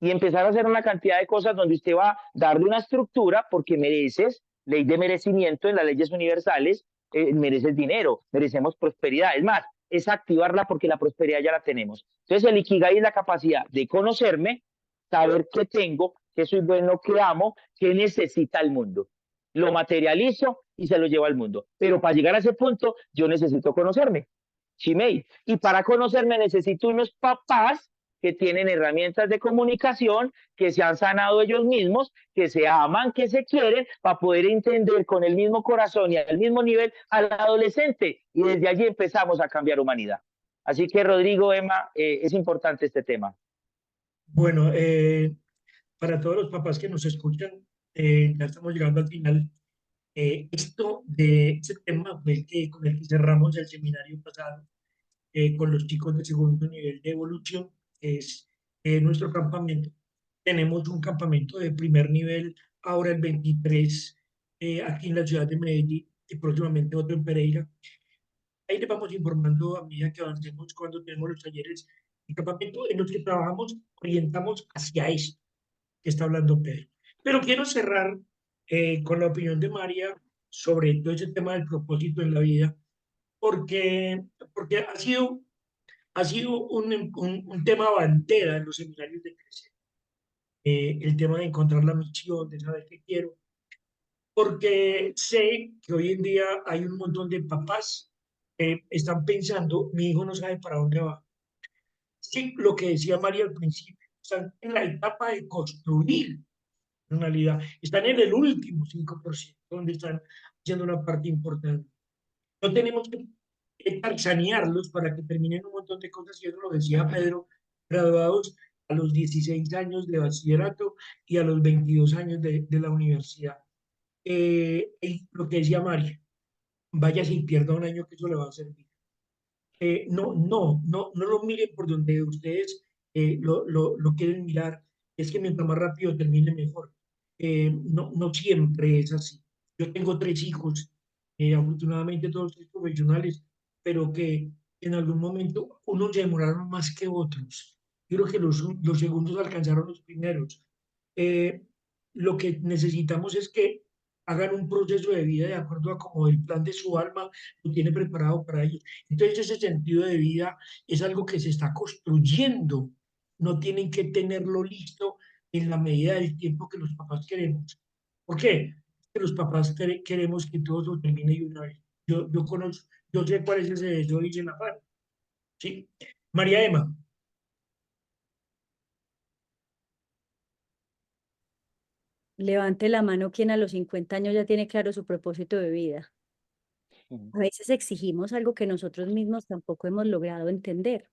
[SPEAKER 3] Y empezar a hacer una cantidad de cosas donde usted va a darle una estructura porque mereces, ley de merecimiento en las leyes universales, mereces dinero, merecemos prosperidad. Es más, es activarla porque la prosperidad ya la tenemos. Entonces el Ikigai es la capacidad de conocerme, saber qué tengo, qué soy bueno, qué amo, qué necesita el mundo. Lo materializo y se lo llevo al mundo. Pero para llegar a ese punto, yo necesito conocerme. Gmail. Y para conocerme necesito unos papás que tienen herramientas de comunicación, que se han sanado ellos mismos, que se aman, que se quieren, para poder entender con el mismo corazón y al mismo nivel al adolescente. Y desde allí empezamos a cambiar humanidad. Así que, Rodrigo, Emma, es importante este tema.
[SPEAKER 1] Bueno, para todos los papás que nos escuchan, ya estamos llegando al final. Este tema fue con el que cerramos el seminario pasado con los chicos de segundo nivel de evolución, es nuestro campamento. Tenemos un campamento de primer nivel ahora el 23 aquí en la ciudad de Medellín y próximamente otro en Pereira. Ahí les vamos informando a medida que avancemos cuando tenemos los talleres de campamento en los que trabajamos, orientamos hacia esto que está hablando Pedro. Pero quiero cerrar con la opinión de María sobre todo ese tema del propósito en la vida, porque ha sido un tema bandera en los seminarios de crecer. El tema de encontrar la misión, de saber qué quiero, porque sé que hoy en día hay un montón de papás que están pensando, mi hijo no sabe para dónde va. Sí, lo que decía María al principio, están en la etapa de construir realidad, están en el último 5%, donde están haciendo una parte importante. No tenemos que tarzanearlos para que terminen un montón de cosas, y eso lo decía Pedro, graduados a los 16 años de bachillerato y a los 22 años de la universidad. Y lo que decía María, vaya si pierda un año que eso le va a servir. No lo miren por donde ustedes lo quieren mirar, es que mientras más rápido termine mejor. No siempre es así. Yo tengo 3 hijos, afortunadamente todos 3 profesionales, pero que en algún momento unos se demoraron más que otros. Yo creo que los segundos alcanzaron los primeros. Lo que necesitamos es que hagan un proceso de vida de acuerdo a como el plan de su alma lo tiene preparado para ellos. Entonces ese sentido de vida es algo que se está construyendo, no tienen que tenerlo listo en la medida del tiempo que los papás queremos. ¿Por qué? Que los papás queremos que todo lo termine de una vez. Yo conozco, yo sé cuál es ese deseo y la afán. ¿Sí? María Emma.
[SPEAKER 4] Levante la mano quien a los 50 años ya tiene claro su propósito de vida. A veces exigimos algo que nosotros mismos tampoco hemos logrado entender.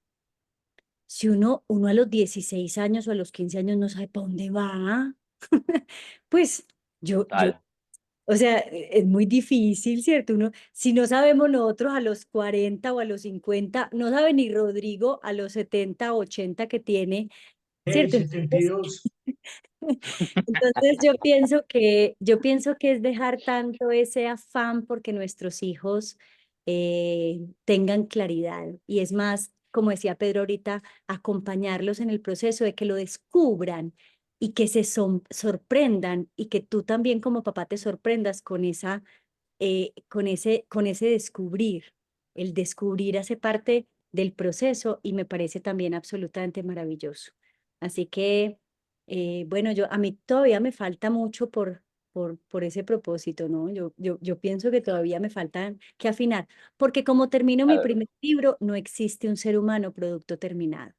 [SPEAKER 4] Si uno a los 16 años o a los 15 años no sabe para dónde va, pues
[SPEAKER 3] Total.
[SPEAKER 4] o sea, es muy difícil, ¿cierto? Si no sabemos nosotros a los 40 o a los 50, no sabe ni Rodrigo a los 70 o 80 que tiene,
[SPEAKER 1] Hey,
[SPEAKER 4] ¿cierto?
[SPEAKER 1] 72.
[SPEAKER 4] Entonces yo pienso que es dejar tanto ese afán porque nuestros hijos tengan claridad. Y es más, como decía Pedro ahorita, acompañarlos en el proceso de que lo descubran y que se sorprendan y que tú también como papá te sorprendas con con ese descubrir. El descubrir hace parte del proceso y me parece también absolutamente maravilloso. Así que, bueno, a mí todavía me falta mucho por ese propósito, ¿no? Yo pienso que todavía me falta que afinar, porque como termino mi
[SPEAKER 3] Claro,
[SPEAKER 4] primer libro, no existe un ser humano producto terminado.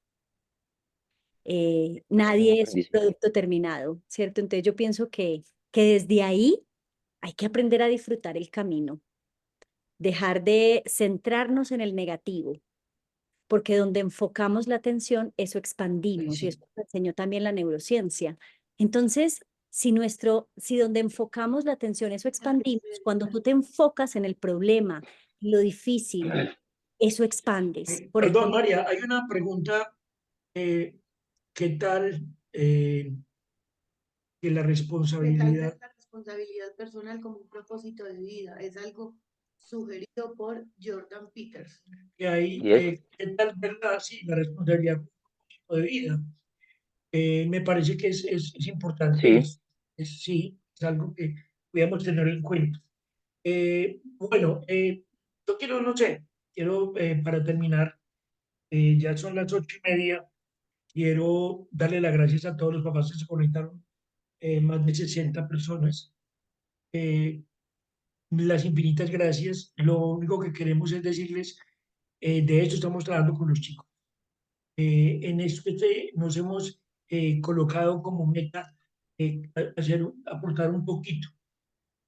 [SPEAKER 3] es un
[SPEAKER 4] Nadie es un
[SPEAKER 3] aprendizaje.
[SPEAKER 4] producto terminado, ¿cierto? Entonces yo pienso que desde ahí hay que aprender a disfrutar el camino, dejar de centrarnos en el negativo, porque donde enfocamos la atención, eso
[SPEAKER 1] Ay,
[SPEAKER 4] expandimos, y
[SPEAKER 1] sí.
[SPEAKER 4] eso lo enseñó también la neurociencia. Entonces, si donde enfocamos la atención, eso expandimos, cuando tú te enfocas en el problema, en lo difícil, eso expandes. Por el
[SPEAKER 1] Perdón,
[SPEAKER 4] contrario,
[SPEAKER 1] María, hay una pregunta. ¿Qué tal que la
[SPEAKER 5] ¿Qué tal ver
[SPEAKER 1] responsabilidad
[SPEAKER 5] la responsabilidad personal como un propósito de vida? Es algo sugerido por Jordan Peterson.
[SPEAKER 1] que hay?
[SPEAKER 3] Y es,
[SPEAKER 1] ¿Qué tal verdad? Sí, la responsabilidad de vida. Me parece que es importante,
[SPEAKER 3] sí,
[SPEAKER 1] sí, es algo que podemos tener en cuenta. Bueno, yo quiero, no sé, quiero para terminar, ya son las 8:30, quiero darle las gracias a todos los papás que se conectaron, más de 60 personas. Eh, las infinitas gracias. Lo único que queremos es decirles, de esto estamos trabajando con los chicos. En esto nos hemos colocado como meta aportar un poquito.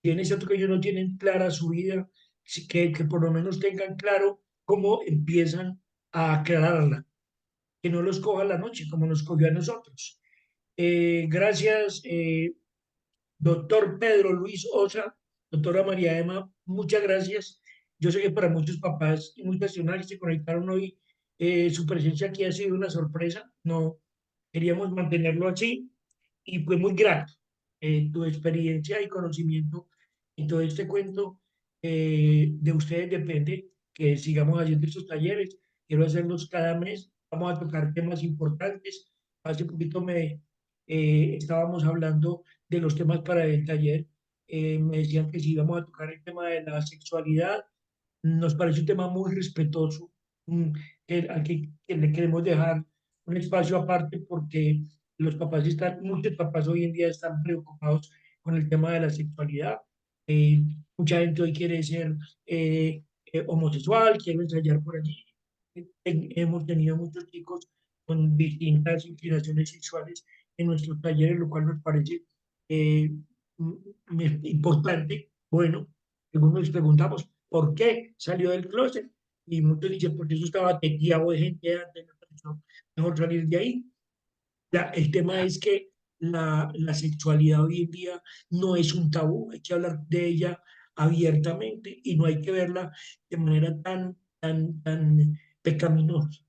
[SPEAKER 1] Si bien es cierto que ellos no tienen clara su vida, sí que por lo menos tengan claro cómo empiezan a aclararla, que no los coja la noche como nos cogió a nosotros. Gracias, doctor Pedro Luis Osa, doctora María Emma, muchas gracias. Yo sé que para muchos papás y muchas nacionales que se conectaron hoy, su presencia aquí ha sido una sorpresa. No queríamos mantenerlo así y fue muy grato tu experiencia y conocimiento en todo este cuento. De ustedes depende que sigamos haciendo estos talleres. Quiero hacerlos cada mes. Vamos a tocar temas importantes. Hace poquito estábamos hablando de los temas para el taller. Me decían que si íbamos a tocar el tema de la sexualidad, nos parece un tema muy respetuoso, mm, que le queremos dejar un espacio aparte porque muchos papás hoy en día están preocupados con el tema de la sexualidad. Eh, Mucha gente hoy quiere ser homosexual, quiere ensayar por allí. Hemos tenido muchos chicos con distintas inclinaciones sexuales en nuestros talleres, lo cual nos parece eh, importante. Bueno, algunos nos preguntamos por qué salió del closet y muchos dicen porque eso estaba teteado de gente antes, no, mejor salir de ahí. El tema es que la sexualidad hoy en día no es un tabú, hay que hablar de ella abiertamente y no hay que verla de manera tan pecaminosa.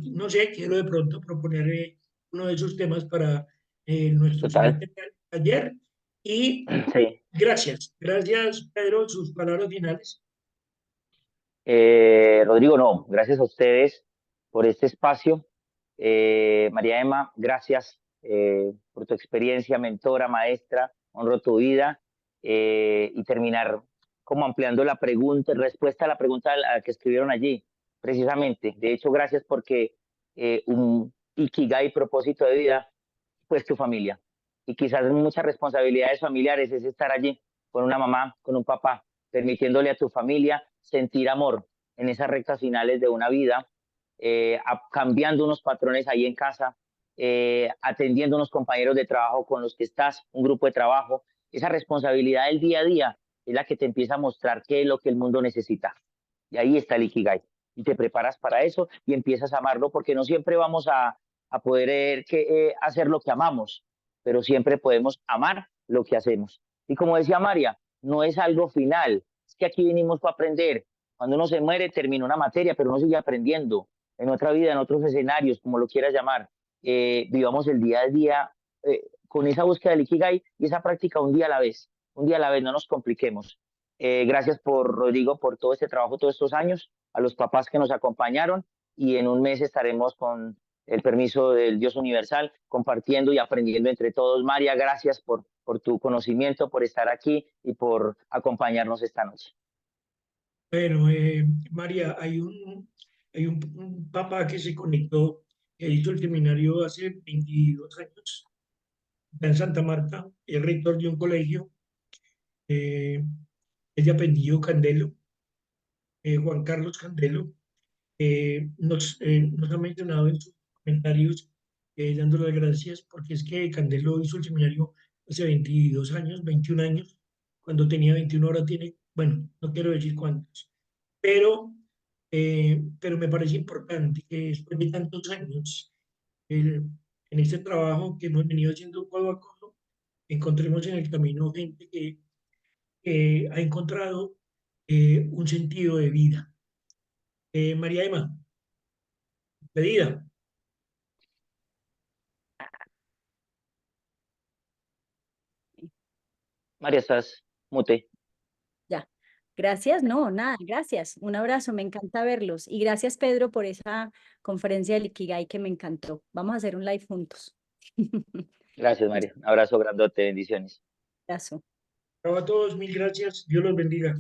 [SPEAKER 1] No sé, quiero de pronto proponer uno de esos temas para nuestro
[SPEAKER 3] total.
[SPEAKER 1] siguiente taller. Y
[SPEAKER 3] Sí.
[SPEAKER 1] gracias Pedro, sus palabras finales.
[SPEAKER 3] Rodrigo, no, gracias a ustedes por este espacio. María Emma, gracias por tu experiencia, mentora, maestra. honro tu vida, y terminar como ampliando la pregunta, respuesta a la pregunta a la que escribieron allí, precisamente. De hecho, gracias porque un Ikigai, propósito de vida, pues tu familia. Y quizás muchas responsabilidades familiares es estar allí con una mamá, con un papá, permitiéndole a tu familia sentir amor en esas rectas finales de una vida, cambiando unos patrones ahí en casa, atendiendo unos compañeros de trabajo con los que estás, un grupo de trabajo. Esa responsabilidad del día a día es la que te empieza a mostrar qué es lo que el mundo necesita. Y ahí está el Ikigai. Y te preparas para eso y empiezas a amarlo, porque no siempre vamos a poder hacer lo que amamos, pero siempre podemos amar lo que hacemos. Y como decía María, no es algo final, es que aquí vinimos para aprender. Cuando uno se muere, termina una materia, pero uno sigue aprendiendo en otra vida, en otros escenarios, como lo quieras llamar. Vivamos el día a día con esa búsqueda del Ikigai y esa práctica un día a la vez, no nos compliquemos. Gracias por Rodrigo, por todo este trabajo, todos estos años, a los papás que nos acompañaron, y en un mes estaremos con el permiso del Dios universal, compartiendo y aprendiendo entre todos. María, gracias por tu conocimiento, por estar aquí y por acompañarnos esta noche.
[SPEAKER 1] Bueno, María, hay un papá que se conectó, que hizo el seminario hace 22 años, está en Santa Marta, es rector de un colegio, es de apellido Candelo, Juan Carlos Candelo. Nos ha mencionado en sus comentarios, dándole las gracias, porque es que Candelo hizo el seminario hace 22 años, 21 años, cuando tenía 21, ahora tiene, bueno, no quiero decir cuántos, pero me parece importante que después de tantos años, en este trabajo que hemos venido haciendo codo a codo, encontremos en el camino gente que ha encontrado un sentido de vida. María Emma, pedida.
[SPEAKER 3] María, estás mute.
[SPEAKER 4] Ya. Gracias, no, nada, gracias. Un abrazo, me encanta verlos. Y gracias, Pedro, por esa conferencia del Ikigai que me encantó. Vamos a hacer un live juntos.
[SPEAKER 3] Gracias, María. Un abrazo grandote, bendiciones.
[SPEAKER 4] Abrazo.
[SPEAKER 1] Chao a todos, mil gracias. Dios los bendiga.